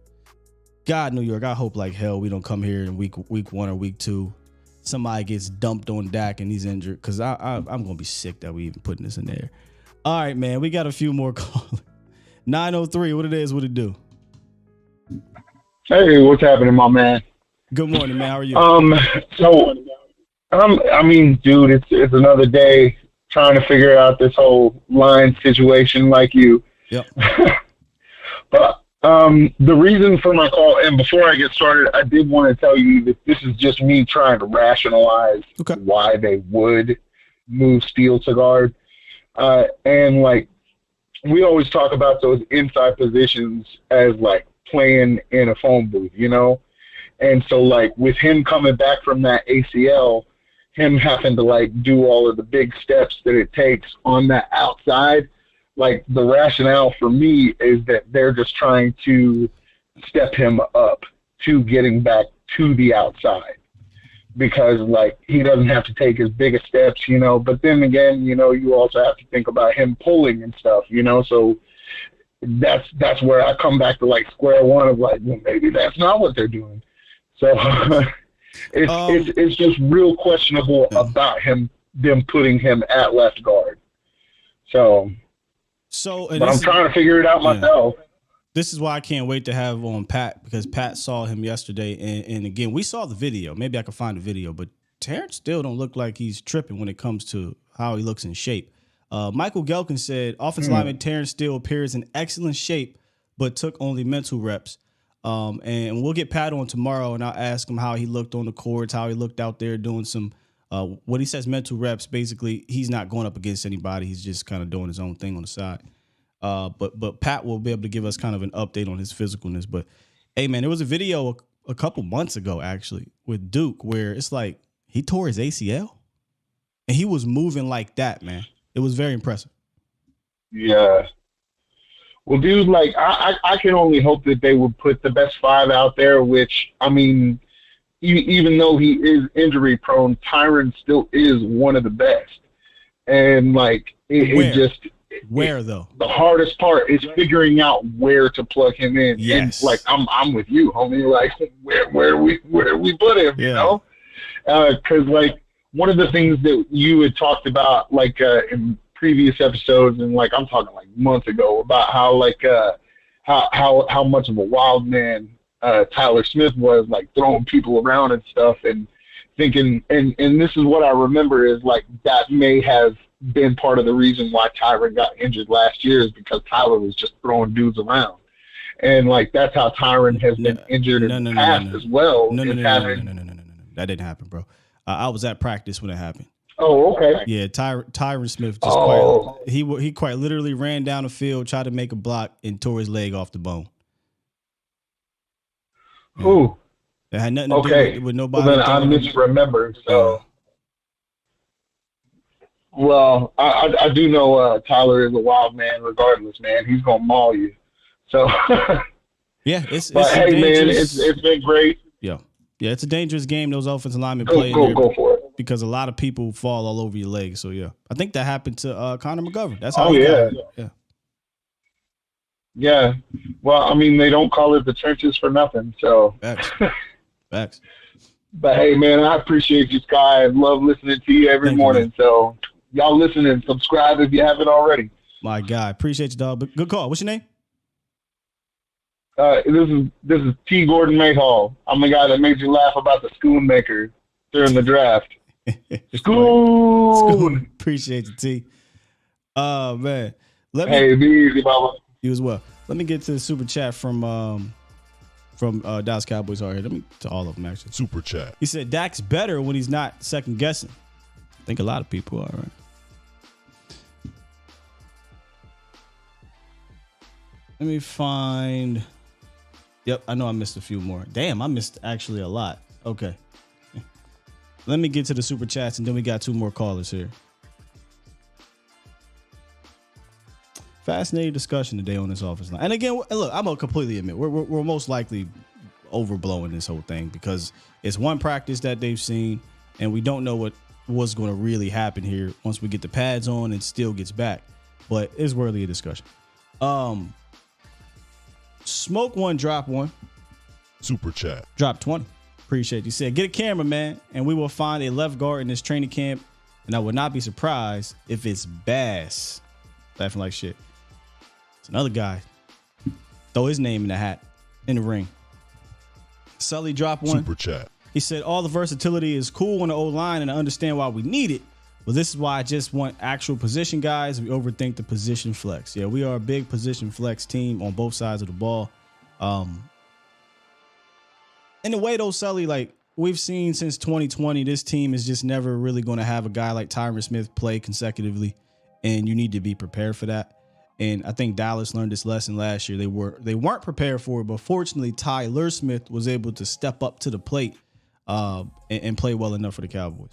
God, New York, I hope like hell we don't come here in week 1 or week 2. Somebody gets dumped on Dak and he's injured, because I'm going to be sick that we even putting this in there. All right, man, we got a few more calls. 903, what it do? Hey, what's happening, my man? Good morning, man. How are you? I mean, dude, it's another day trying to figure out this whole line situation like you. Yep. But the reason for my call, and before I get started, I did want to tell you that this is just me trying to rationalize why they would move Steele to guard. And like, we always talk about those inside positions as like playing in a phone booth, you know? And so like with him coming back from that ACL, him having to like do all of the big steps that it takes on that outside, like the rationale for me is that they're just trying to step him up to getting back to the outside, because like he doesn't have to take as big of steps, you know, but then again, you know, you also have to think about him pulling and stuff, you know, so that's where I come back to like square one of like, well, maybe that's not what they're doing. So it's just real questionable about them putting him at left guard. So but I'm trying to figure it out myself. This is why I can't wait to have on Pat, because Pat saw him yesterday, and again, we saw the video. Maybe I can find the video, but Terrence still don't look like he's tripping when it comes to how he looks in shape. Michael Gelkin said, offensive lineman Terrence Steele appears in excellent shape, but took only mental reps. And we'll get Pat on tomorrow, and I'll ask him how he looked on the courts, how he looked out there doing some, when he says mental reps, basically he's not going up against anybody. He's just kind of doing his own thing on the side. But Pat will be able to give us kind of an update on his physicalness. But hey, man, there was a video a couple months ago actually with Duke where it's like he tore his ACL and he was moving like that, man. It was very impressive. Yeah. Well, dude, like I can only hope that they would put the best 5 out there, which, I mean, even though he is injury prone, Tyron still is one of the best. And like where though? The hardest part is figuring out where to plug him in. Yes. And like I'm with you, homie. Like where we put him, you know? Because like one of the things that you had talked about, like in previous episodes, and like I'm talking like months ago, about how like how much of a wild man Tyler Smith was, like throwing people around and stuff, and thinking, and this is what I remember is like that may have been part of the reason why Tyron got injured last year, is because Tyler was just throwing dudes around. And like that's how Tyron has been injured in the past as well. No. That didn't happen, bro. I was at practice when it happened. Oh, okay. Yeah, Tyron Smith just he quite literally ran down the field, tried to make a block, and tore his leg off the bone. Ooh. It had nothing to do with nobody. Well, then I misremembered. So, well, I do know Tyler is a wild man. Regardless, man, he's gonna maul you. So, yeah, but hey, man, it's been great. Yeah, it's a dangerous game those offensive linemen play. Go for it. Because a lot of people fall all over your legs. So yeah, I think that happened to Connor McGovern. That's how. Yeah. Well, I mean, they don't call it the trenches for nothing. So. Facts. But hey, man, I appreciate you, Sky. I love listening to you every morning. So y'all listen and subscribe if you haven't already. My guy, appreciate you, dog. But good call. What's your name? This is T. Gordon Mayhall. I'm the guy that made you laugh about the Schoonmaker during the draft. Schoon. Appreciate you, T. Man. Be easy, Baba. You as well. Let me get to the super chat from Dallas Cowboys. All right, let me to all of them actually. Super chat. He said Dak's better when he's not second guessing. I think a lot of people are, right? Let me find. Yep, I know I missed a few more. Damn, I missed actually a lot. Okay. Let me get to the super chats, and then we got 2 more callers here. Fascinating discussion today on this office line. And again, look, I'm gonna completely admit we're most likely overblowing this whole thing because it's one practice that they've seen, and we don't know what's going to really happen here once we get the pads on and still gets back. But it's worthy of discussion. Smoke one, drop one. Super chat. Drop 20. Appreciate you. Said, get a camera, man, and we will find a left guard in this training camp. And I would not be surprised if it's Bass. Laughing like shit. It's another guy. Throw his name in the hat, in the ring. Sully drop one. Super chat. He said, all the versatility is cool on the O-line, and I understand why we need it. But this is why I just want actual position guys. We overthink the position flex. Yeah, we are a big position flex team on both sides of the ball. In a way, though, Sully, like we've seen since 2020, this team is just never really going to have a guy like Tyron Smith play consecutively, and you need to be prepared for that. And I think Dallas learned this lesson last year. They weren't prepared for it, but fortunately, Tyler Smith was able to step up to the plate and play well enough for the Cowboys.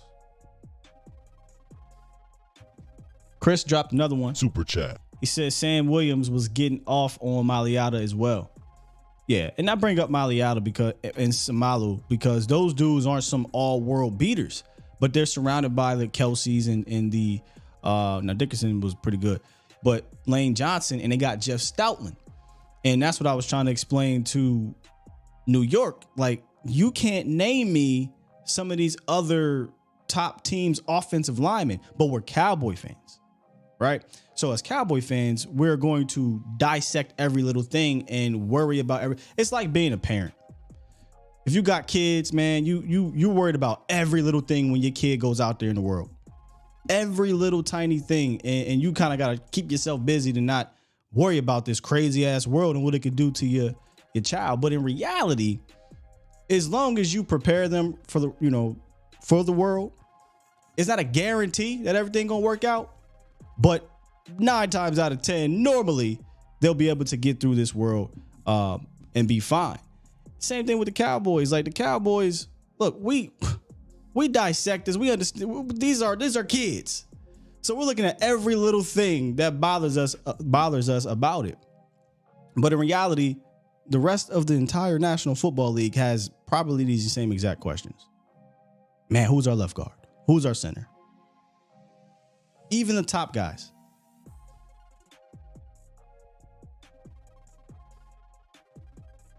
Chris dropped another one. Super chat. He said Sam Williams was getting off on Maliata as well. Yeah, and I bring up Maliata and Samalu because those dudes aren't some all-world beaters, but they're surrounded by the Kelseys and the now Dickerson was pretty good, but Lane Johnson, and they got Jeff Stoutland. And that's what I was trying to explain to New York. Like, you can't name me some of these other top teams' offensive linemen, but we're Cowboy fans, right? So as Cowboy fans, we're going to dissect every little thing and worry about it's like being a parent. If you got kids, man, you're worried about every little thing when your kid goes out there in the world. Every little tiny thing. And you kind of got to keep yourself busy to not worry about this crazy ass world and what it could do to your child. But in reality, as long as you prepare them for the world, it's not a guarantee that everything gonna work out. But 9 times out of 10, normally they'll be able to get through this world and be fine. Same thing with the Cowboys. Like the Cowboys, look, we dissect this. We understand these are kids. So we're looking at every little thing that bothers us about it. But in reality, the rest of the entire National Football League has probably these same exact questions. Man, who's our left guard? Who's our center? Even the top guys.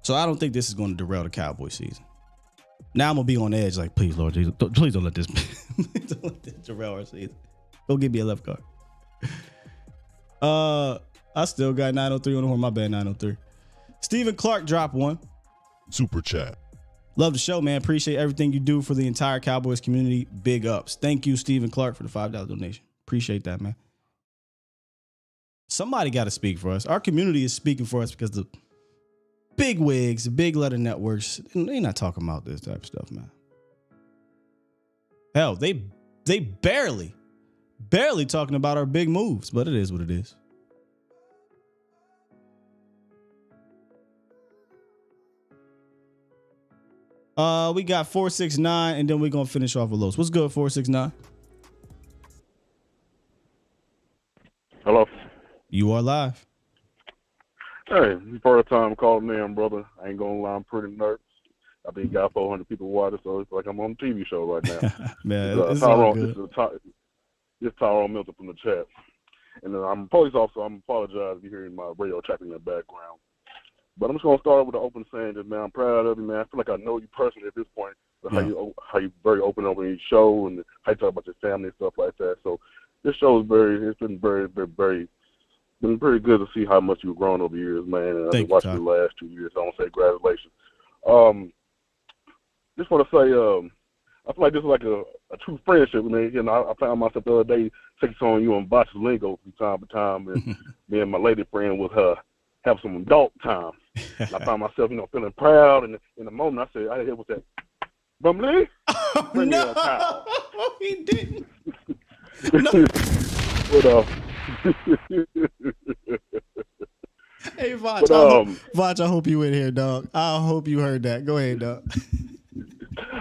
So I don't think this is going to derail the Cowboys season. Now I'm going to be on edge like, please, Lord Jesus, please don't let this derail our season. Go give me a left guard. I still got 903 on the horn. My bad, 903. Stephen Clark dropped one. Super chat. Love the show, man. Appreciate everything you do for the entire Cowboys community. Big ups. Thank you, Stephen Clark, for the $5 donation. Appreciate that, man. Somebody got to speak for us. Our community is speaking for us because the big wigs, the big letter networks, they're not talking about this type of stuff, man. Hell, they barely talking about our big moves, but it is what it is. We got 469, and then we're gonna finish off with Los. What's good, 469? Hello. You are live. Hey, first time calling in, brother. I ain't gonna lie, I'm pretty nervous. I think got 400 people watching, so it's like I'm on a TV show right now. Man, it's all good. This is Tyrone Milton from the chat. And I'm a police officer. I'm apologize if you're hearing my radio tracking in the background. But I'm just gonna start with the open saying that, man, I'm proud of you, man. I feel like I know you personally at this point. How you very open over your show and how you talk about your family and stuff like that. So this show is it's been very, very, very been pretty good to see how much you've grown over the years, man. And I've been watching the last 2 years. I want to say congratulations. Just want to say, I feel like this is like a true friendship, man. You know, I found myself the other day taking on you on Botch's Lingo from time to time, and me and my lady friend with her have some adult time. I found myself, feeling proud, and in the moment I said, "I hit with that, Bumley, bring me a towel." He didn't. Hey, Vach, I hope you in here, dog. I hope you heard that. Go ahead, dog.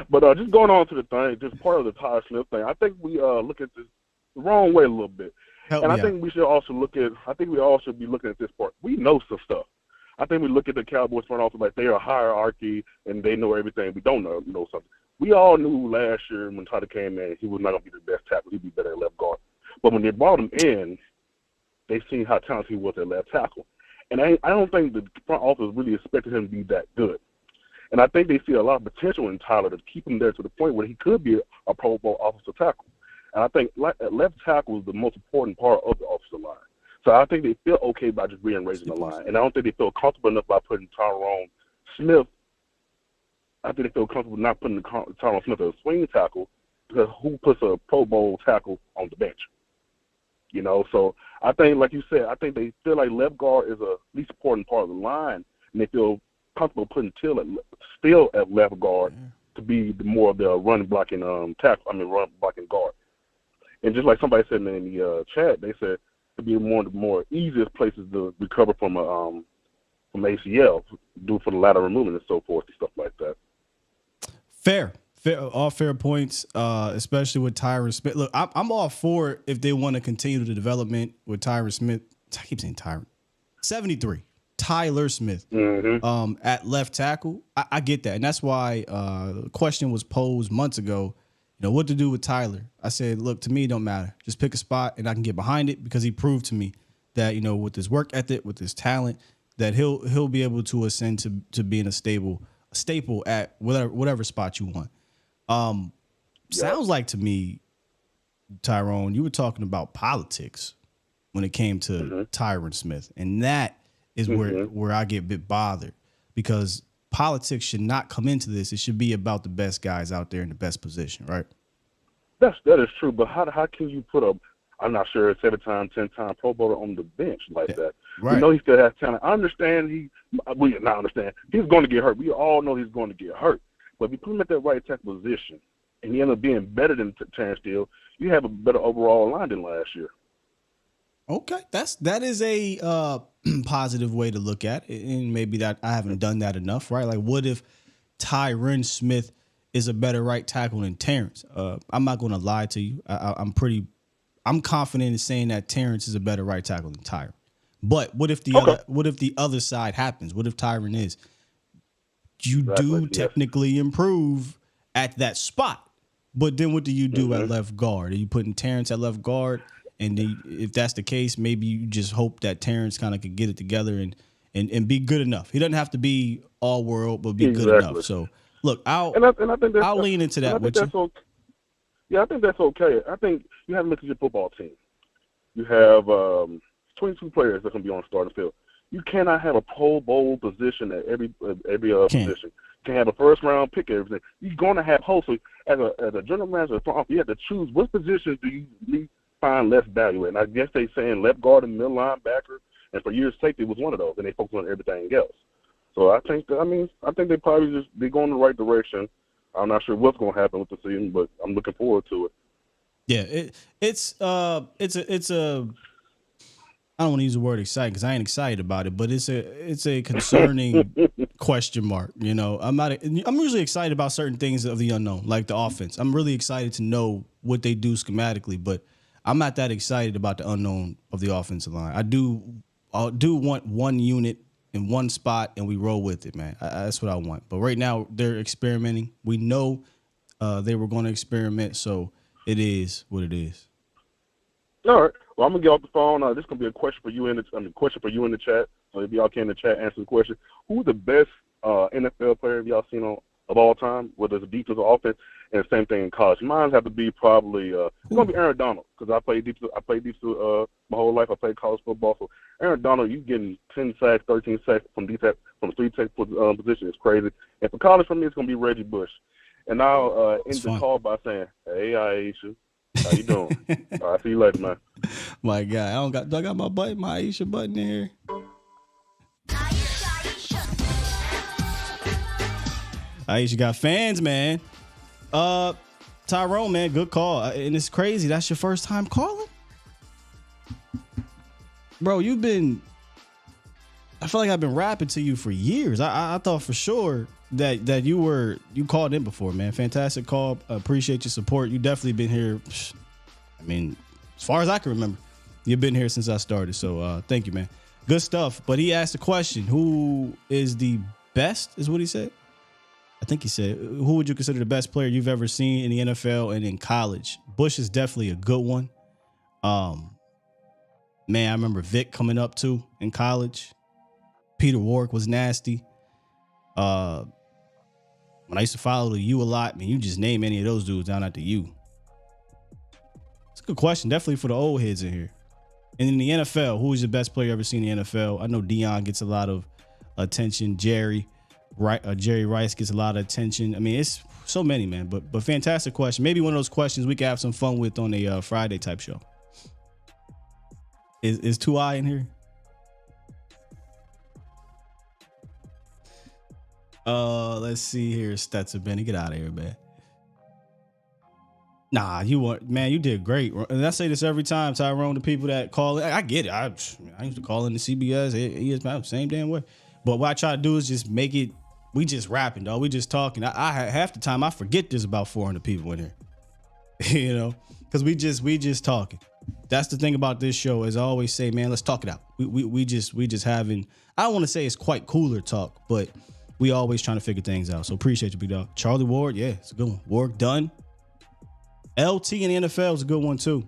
But just going on to the thing, just part of the Tyler Smith thing, I think we look at this the wrong way a little bit. I think we should also be looking at this part. We know some stuff. I think we look at the Cowboys front office like they are a hierarchy and they know everything. We don't know something. We all knew last year when Tyler came in, he was not going to be the best tackle. He'd be better at left guard. But when they brought him in, they seen how talented he was at left tackle. And I don't think the front office really expected him to be that good. And I think they see a lot of potential in Tyler to keep him there to the point where he could be a Pro Bowl offensive tackle. And I think left tackle is the most important part of the offensive line. So I think they feel okay by just rearranging the line. And I don't think they feel comfortable enough by putting Tyrone Smith. I think they feel comfortable not putting Tyrone Smith as a swing tackle because who puts a Pro Bowl tackle on the bench? So I think, like you said, I think they feel like left guard is a least important part of the line, and they feel comfortable putting still at left guard to be more of the run blocking run blocking guard. And just like somebody said in the chat, they said to be one of the more easiest places to recover from ACL, due for the lateral movement and so forth and stuff like that. Fair, all fair points, especially with Tyron Smith. Look, I'm all for it if they want to continue the development with Tyron Smith. I keep saying Tyron. 73. Tyler Smith at left tackle. I get that. And that's why the question was posed months ago, what to do with Tyler. I said, look, to me, it don't matter. Just pick a spot and I can get behind it because he proved to me that, with his work ethic, with his talent, that he'll be able to ascend to being a staple at whatever spot you want. Sounds like to me, Tyrone, you were talking about politics when it came to Tyron Smith. And that is where I get a bit bothered because politics should not come into this. It should be about the best guys out there in the best position, right? That is true, but how can you put I'm not sure, a 7-time, 10-time Pro Bowler on the bench like that? Right. We know he still has talent. I understand he's going to get hurt. We all know he's going to get hurt. But if you put him at that right tackle position and he ends up being better than Terrence Steele, you have a better overall line than last year. Okay, that is a positive way to look at it, and maybe that I haven't done that enough, right? Like, what if Tyron Smith is a better right tackle than Terrence? I'm not going to lie to you. I'm confident in saying that Terrence is a better right tackle than Tyron. But what if the other side happens? What if Tyron is? You do technically improve at that spot, but then what do you do at left guard? Are you putting Terrence at left guard? And if that's the case, maybe you just hope that Terrence kind of could get it together and be good enough. He doesn't have to be all world, but be good enough. So look, I'll lean into that with you. Yeah, I think that's okay. I think you have to look at your football team. You have 22 players that can be on the starting field. You cannot have a Pro Bowl position at every position. You can have a first-round pick at everything. You're going to have hosts. So as a general manager, you have to choose what positions do you find less value in. I guess they saying left guard and middle linebacker, and for years safety was one of those, and they focus on everything else. So I think they probably they're going in the right direction. I'm not sure what's going to happen with the season, but I'm looking forward to it. Yeah, it's a I don't want to use the word excited because I ain't excited about it, but it's a concerning question mark. I'm usually excited about certain things of the unknown, like the offense. I'm really excited to know what they do schematically, but I'm not that excited about the unknown of the offensive line. I do want one unit in one spot, and we roll with it, man. That's what I want. But right now, they're experimenting. We know they were going to experiment, so it is what it is. All right. Well, I'm gonna get off the phone. This is gonna be a question for you in the chat. So if y'all can in the chat answer the question, who's the best NFL player have y'all seen of all time, whether it's defense or offense, and the same thing in college? Mine have to be probably it's gonna be Aaron Donald because I played defense my whole life. I played college football, so Aaron Donald, you getting 10 sacks, 13 sacks from the three tech position is crazy. And for college, for me, it's gonna be Reggie Bush. And I'll end the call by saying, "Hey, Aisha, how you doing?" All right, see you later, man. My God, do I got my Aisha button in here? Aisha got fans, man. Tyrone, man, good call. And it's crazy. That's your first time calling? Bro, I feel like I've been rapping to you for years. I thought for sure that you called in before, man. Fantastic call. Appreciate your support. You definitely been here. I mean, as far as I can remember, you've been here since I started. So thank you, man. Good stuff. But he asked a question. Who is the best, is what he said? I think he said, who would you consider the best player you've ever seen in the NFL and in college? Bush is definitely a good one. Man, I remember Vic coming up too in college. Peter Warrick was nasty. When I used to follow the U a lot, man, you just name any of those dudes down at the U. It's a good question. Definitely for the old heads in here. And in the NFL, who is the best player you ever seen in the NFL? I know Deion gets a lot of attention. Jerry Rice gets a lot of attention. I mean, it's so many, man. But fantastic question. Maybe one of those questions we can have some fun with on a Friday type show. Is 2i in here? Let's see here. Stetson Benny, get out of here, man. Nah, you did great. And I say this every time, Tyrone, to people that call it. I get it. I used to call in the CBS, ESPN, same damn way. But what I try to do is just make it, we just rapping, dog. We just talking. I half the time I forget there's about 400 people in here. You know, because we just talking. That's the thing about this show, is I always say, man, let's talk it out. We just having, I don't want to say it's quite cooler talk, but we always trying to figure things out. So appreciate you, big dog. Charlie Ward, yeah, it's a good one. Work done. LT in the NFL is a good one too.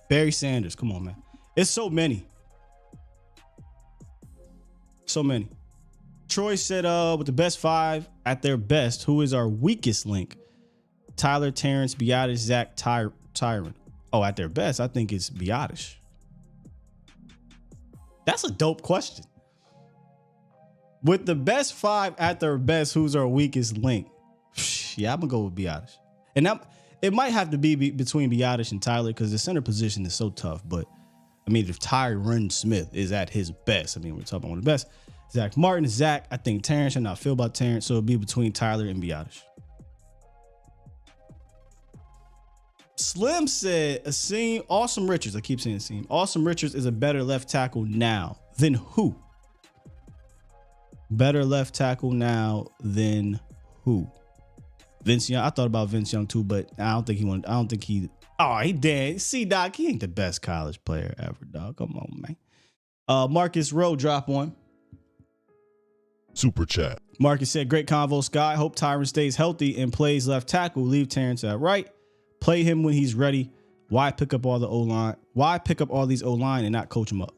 Barry Sanders, come on, man. It's so many. So many. Troy said, with the best five at their best, who is our weakest link? Tyler, Terrence, Biotish, Zach, Tyron. Oh, at their best, I think it's Biotish. That's a dope question. With the best five at their best, who's our weakest link? Yeah, I'm going to go with Biotish. And it might have to be between Biotish and Tyler, because the center position is so tough. But, I mean, if Tyron Smith is at his best, I mean, we're talking about one of the best. Zach Martin, Zach, I think Terrence, and I feel about Terrence, so it'll be between Tyler and Biotish. Slim said, Asim, Awesome Richards. I keep saying Asim. Awesome Richards is a better left tackle now than who? Better left tackle now than who? Vince Young. I thought about Vince Young too, but I don't think he. Oh, he did. See, Doc, he ain't the best college player ever, dog. Come on, man. Marcus Rowe, drop one. Super chat. Marcus said, great convo, Sky. Hope Tyron stays healthy and plays left tackle. Leave Terrence at right. Play him when he's ready. Why pick up all the O-line? Why pick up all these O-line and not coach him up?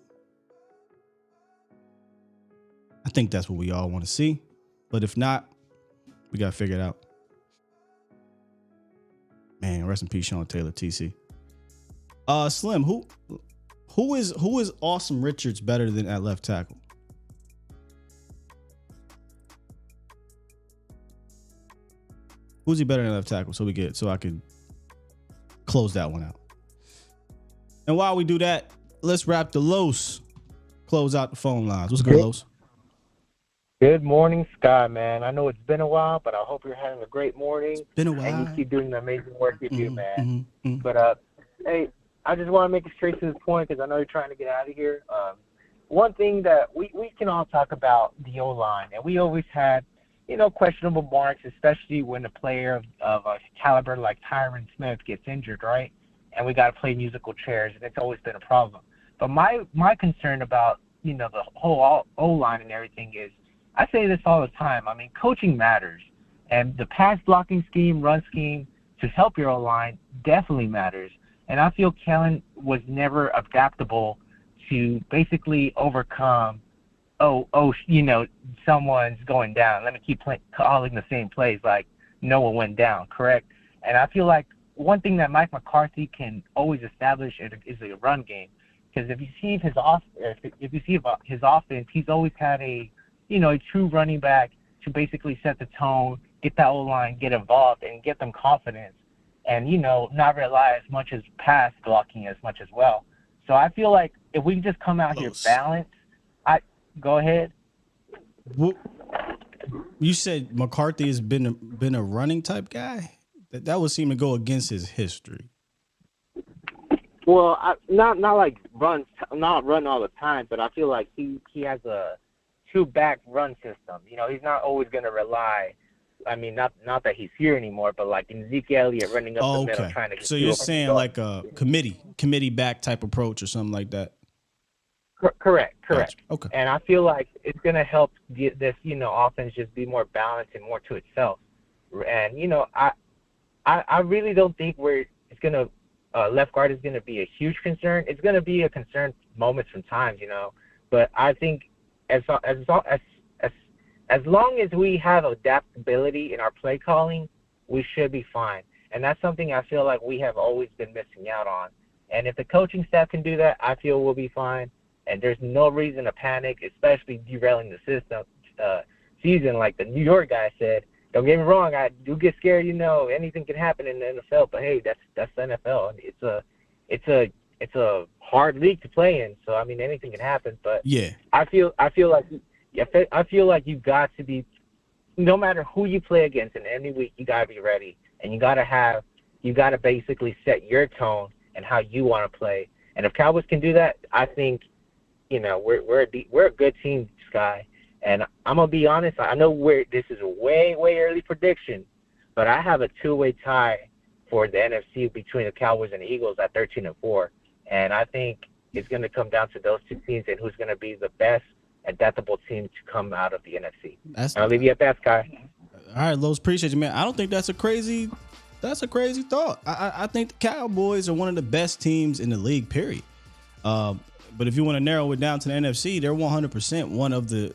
I think that's what we all want to see. But if not, we got to figure it out. Man, rest in peace, Sean Taylor, TC. Slim, who is Awesome Richards better than at left tackle? Who's he better than left tackle? So I can close that one out. And while we do that, let's wrap the Los. Close out the phone lines. What's good, Los? Good morning, Sky, man. I know it's been a while, but I hope you're having a great morning. It's been a while. And you keep doing the amazing work you do, man. But, hey, I just want to make it straight to the point, because I know you're trying to get out of here. One thing that we can all talk about, the O-line, and we always had, questionable marks, especially when a player of a caliber like Tyron Smith gets injured, right? And we got to play musical chairs, and it's always been a problem. But my concern about, the whole O-line and everything is, I say this all the time. I mean, coaching matters. And the pass blocking scheme, run scheme, to help your O-line definitely matters. And I feel Kellen was never adaptable to basically overcome, someone's going down. Let me keep calling the same plays like no one went down, correct? And I feel like one thing that Mike McCarthy can always establish is a run game. Because if you see his offense, he's always had a true running back to basically set the tone, get that O-line, get involved, and get them confidence, and, not rely as much as pass blocking as much as well. So I feel like if we just come out here balanced, go ahead. You said McCarthy has been a running type guy? That would seem to go against his history. Well, not like not run all the time, but I feel like he has a two-back run system. You know, he's not always going to rely. I mean, not that he's here anymore, but like in Zeke Elliott running up the middle trying to get. So you're saying like a committee back type approach or something like that? Correct. Gotcha. Okay. And I feel like it's going to help get this, offense just be more balanced and more to itself. And I really don't think it's going to. Left guard is going to be a huge concern. It's going to be a concern moments from times, But I think as long as we have adaptability in our play calling, we should be fine. And that's something I feel like we have always been missing out on. And if the coaching staff can do that, I feel we'll be fine. And there's no reason to panic, especially derailing the season, like the New York guy said. Don't get me wrong, I do get scared. Anything can happen in the NFL. But hey, that's the NFL. It's a hard league to play in. So I mean, anything can happen. But yeah, I feel like you got to be, no matter who you play against in any week, you gotta be ready, and you gotta basically set your tone and how you want to play. And if Cowboys can do that, I think, we're a good team, Sky. And I'm going to be honest, I know this is a way, way early prediction, but I have a two-way tie for the NFC between the Cowboys and the Eagles at 13-4. And I think it's going to come down to those two teams and who's going to be the best adaptable team to come out of the NFC. I'll leave you at that, Sky. All right, Los, appreciate you, man. I don't think that's a crazy thought. I think the Cowboys are one of the best teams in the league, period. But if you want to narrow it down to the NFC, they're 100% one of the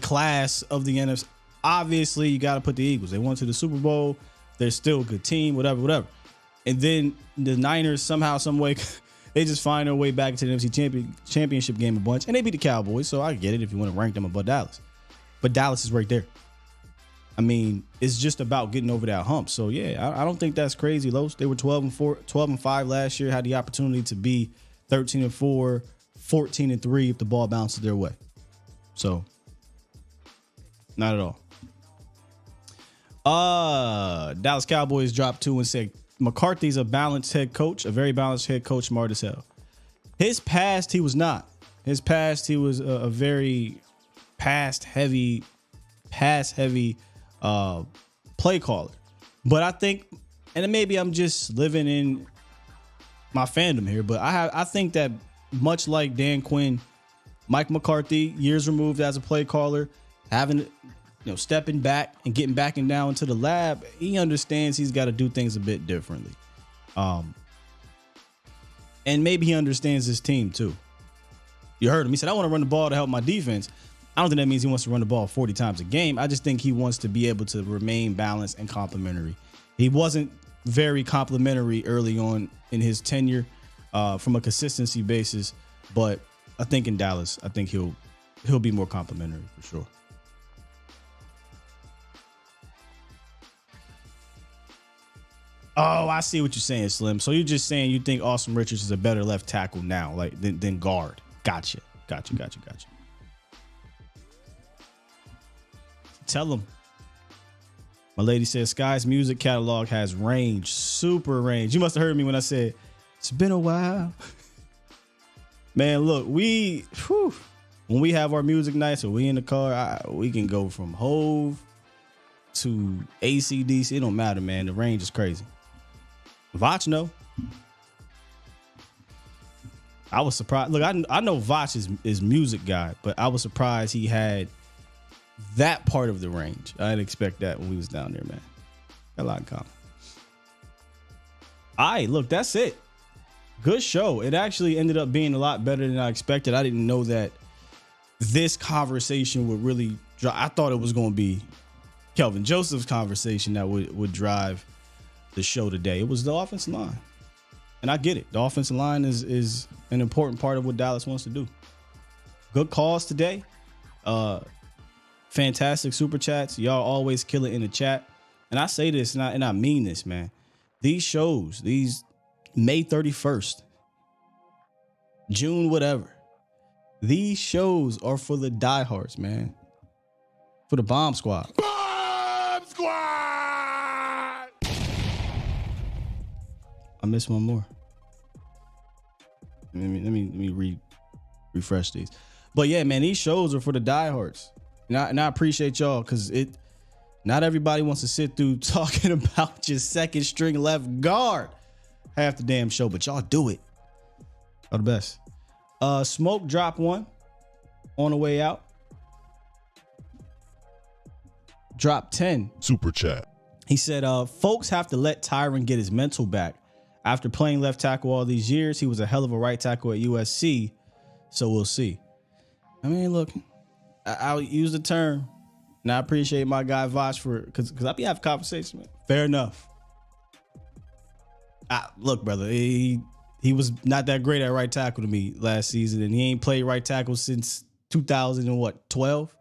class of the NFC. Obviously, you got to put the Eagles. They went to the Super Bowl. They're still a good team, whatever. And then the Niners, somehow, some way, they just find their way back into the NFC championship game a bunch. And they beat the Cowboys, so I get it if you want to rank them above Dallas. But Dallas is right there. I mean, it's just about getting over that hump. So, yeah, I don't think that's crazy, Los. They were 12-5 last year, had the opportunity to be 13-4, 14-3 if the ball bounces their way. So, not at all. Dallas Cowboys dropped 2 and said McCarthy's a balanced head coach, a very balanced head coach, smart as hell. His past, he was not. His past, he was a very pass heavy play caller. But I think, and maybe I'm just living in my fandom here, but I think that much like Dan Quinn, Mike McCarthy, years removed as a play caller, having, stepping back and getting back and down into the lab, he understands he's got to do things a bit differently. And maybe he understands his team too. You heard him. He said, I want to run the ball to help my defense. I don't think that means he wants to run the ball 40 times a game. I just think he wants to be able to remain balanced and complimentary. He wasn't very complimentary early on in his tenure from a consistency basis, but I think in Dallas, I think he'll be more complimentary for sure. Oh, I see what you're saying, Slim. So you're just saying you think Austin Richards is a better left tackle now, like than guard. Gotcha. Tell him. My lady says Sky's music catalog has range, super range. You must have heard me when I said it's been a while. Man, look, when we have our music nights or we in the car, we can go from Hove to AC/DC. It don't matter, man. The range is crazy. Vach, no. I was surprised. Look, I know Vach is music guy, but I was surprised he had that part of the range. I didn't expect that when we was down there, man. Got a lot in common. All right, look, that's it. Good show. It actually ended up being a lot better than I expected. I didn't know that this conversation would really drive. I thought it was going to be Kelvin Joseph's conversation that would drive the show today. It was the offensive line. And I get it. The offensive line is an important part of what Dallas wants to do. Good calls today. Fantastic super chats. Y'all always kill it in the chat. And I say this and I mean this, man. These shows, these May 31st, June, whatever. These shows are for the diehards, man. For the Bomb Squad. Bomb Squad! I missed one more. Let me refresh these. But yeah, man, these shows are for the diehards. And I appreciate y'all because not everybody wants to sit through talking about your second string left guard half the damn show, but y'all do it. Y'all the best. Smoke dropped one on the way out. Drop 10. Super chat. He said, folks have to let Tyron get his mental back. After playing left tackle all these years, he was a hell of a right tackle at USC. So we'll see. I mean, look, I'll use the term, and I appreciate my guy Vosh for it, because I be having conversations, man. Fair enough. Look, brother, he was not that great at right tackle to me last season, and he ain't played right tackle since 2012.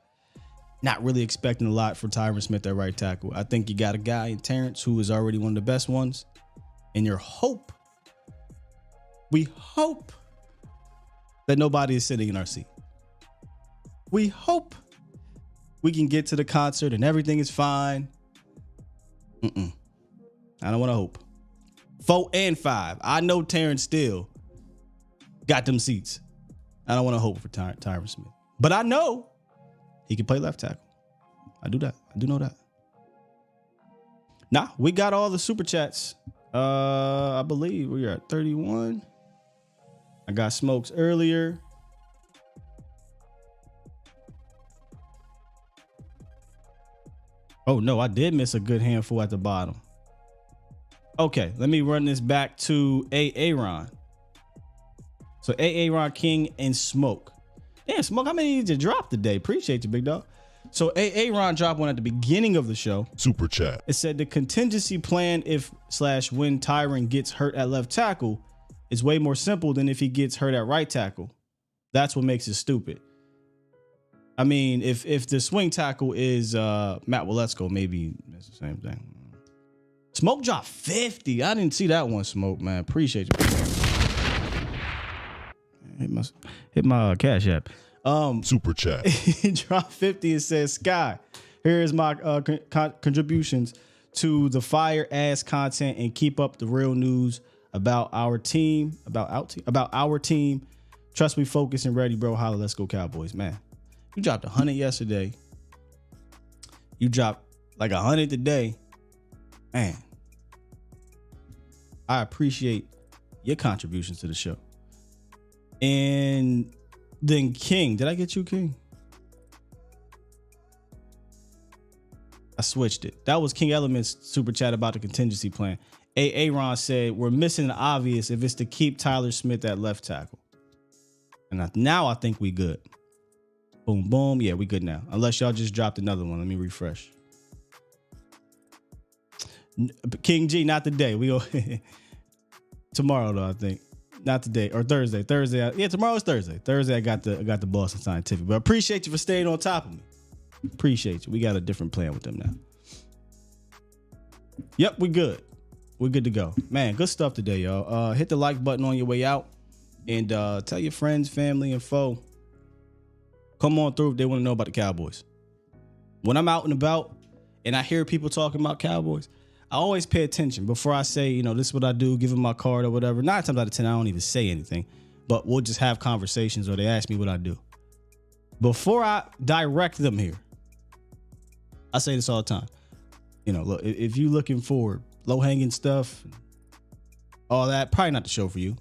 Not really expecting a lot for Tyron Smith at right tackle. I think you got a guy in Terrence who is already one of the best ones, and we hope that nobody is sitting in our seat. We hope we can get to the concert and everything is fine. I don't want to hope. 4 and 5. I know Terrence still got them seats. I don't want to hope for Tyron Smith. But I know he can play left tackle. I do that. I do know that. Nah, we got all the super chats. I believe we are at 31. I got smokes earlier. Oh, no, I did miss a good handful at the bottom. Okay, let me run this back to Aaron. So Aaron King and Smoke. Damn, Smoke, how many did you drop today? Appreciate you, big dog. So Aaron dropped one at the beginning of the show. Super chat. It said the contingency plan when Tyron gets hurt at left tackle is way more simple than if he gets hurt at right tackle. That's what makes it stupid. I mean, if the swing tackle is Matt Waletzko, maybe it's the same thing. Smoke dropped 50. I didn't see that one, Smoke, man. Appreciate you. Hit my Cash App. Super chat. He dropped 50 and says, Sky, here is my contributions to the fire ass content and keep up the real news about our team, about our team. Trust me, focus and ready, bro. Holla, let's go Cowboys, man. You dropped 100 yesterday. You dropped like 100 today. Man, I appreciate your contributions to the show. And then King, did I get you, King? I switched it. That was King Element's super chat about the contingency plan. Aaron said, we're missing the obvious if it's to keep Tyler Smith at left tackle. And now I think we good. Boom, boom. Yeah, we good now. Unless y'all just dropped another one. Let me refresh. King G, not today. We go tomorrow though, I think. Not today or Thursday. Yeah, tomorrow's Thursday. Thursday, I got the Boston Scientific. But I appreciate you for staying on top of me. Appreciate you. We got a different plan with them now. Yep, we good. We're good to go. Man, good stuff today, y'all. Hit the like button on your way out. And tell your friends, family, and foe. Come on through if they want to know about the Cowboys. When I'm out and about and I hear people talking about Cowboys, I always pay attention before I say, this is what I do, give them my card or whatever. 9 times out of 10, I don't even say anything, but we'll just have conversations or they ask me what I do. Before I direct them here, I say this all the time. Look, if you're looking for low-hanging stuff, all that, probably not the show for you.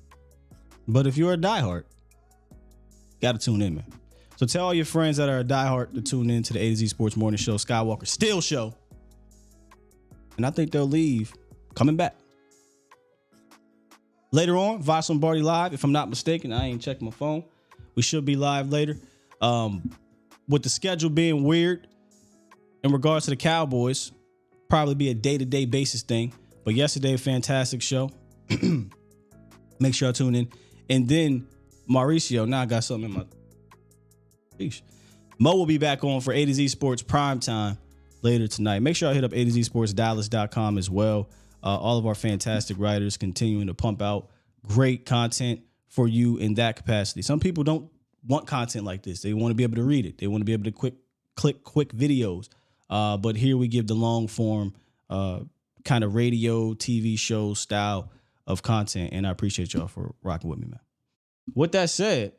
But if you're a diehard, got to tune in, man. So tell all your friends that are a diehard to tune in to the A to Z Sports Morning Show, Skywalker Still Show. And I think they'll leave coming back. Later on, Voss Lombardi live. If I'm not mistaken, I ain't checked my phone. We should be live later. With the schedule being weird in regards to the Cowboys, probably be a day-to-day basis thing. But yesterday, a fantastic show. Make sure I tune in. And then Mauricio, now I got something in my... Sheesh. Mo will be back on for A to Z Sports Prime Time later tonight. Make sure I hit up A2ZSportsDallas.com as well. All of our fantastic writers continuing to pump out great content for you in that capacity. Some people don't want content like this. They want to be able to read it. They want to be able to click quick videos. But here we give the long form kind of radio, TV show style of content, and I appreciate y'all for rocking with me, man. With that said,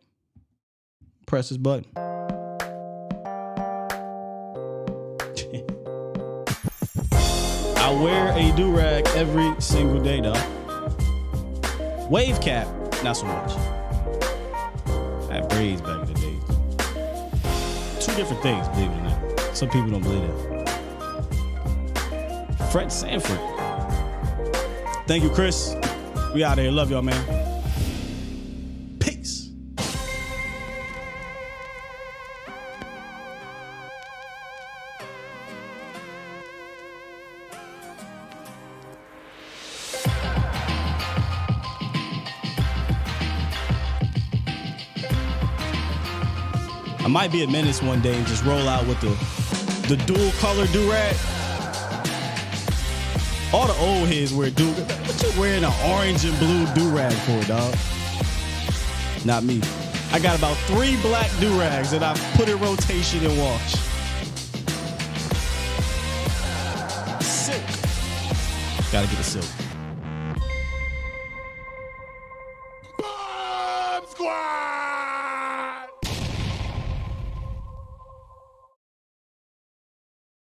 press this button. I wear a do-rag every single day, though. Wave cap, not so much. I had braids back in the day. Two different things, believe it or not. Some people don't believe that. Fred Sanford. Thank you, Chris. We out here. Love y'all, man. Peace. I might be a menace one day and just roll out with the dual color do-rag. All the old heads wear do-rag. What you wearing an orange and blue do-rag for, dog? Not me. I got about 3 black do-rags that I put in rotation and wash. Silk. Gotta get the silk. Bomb Squad!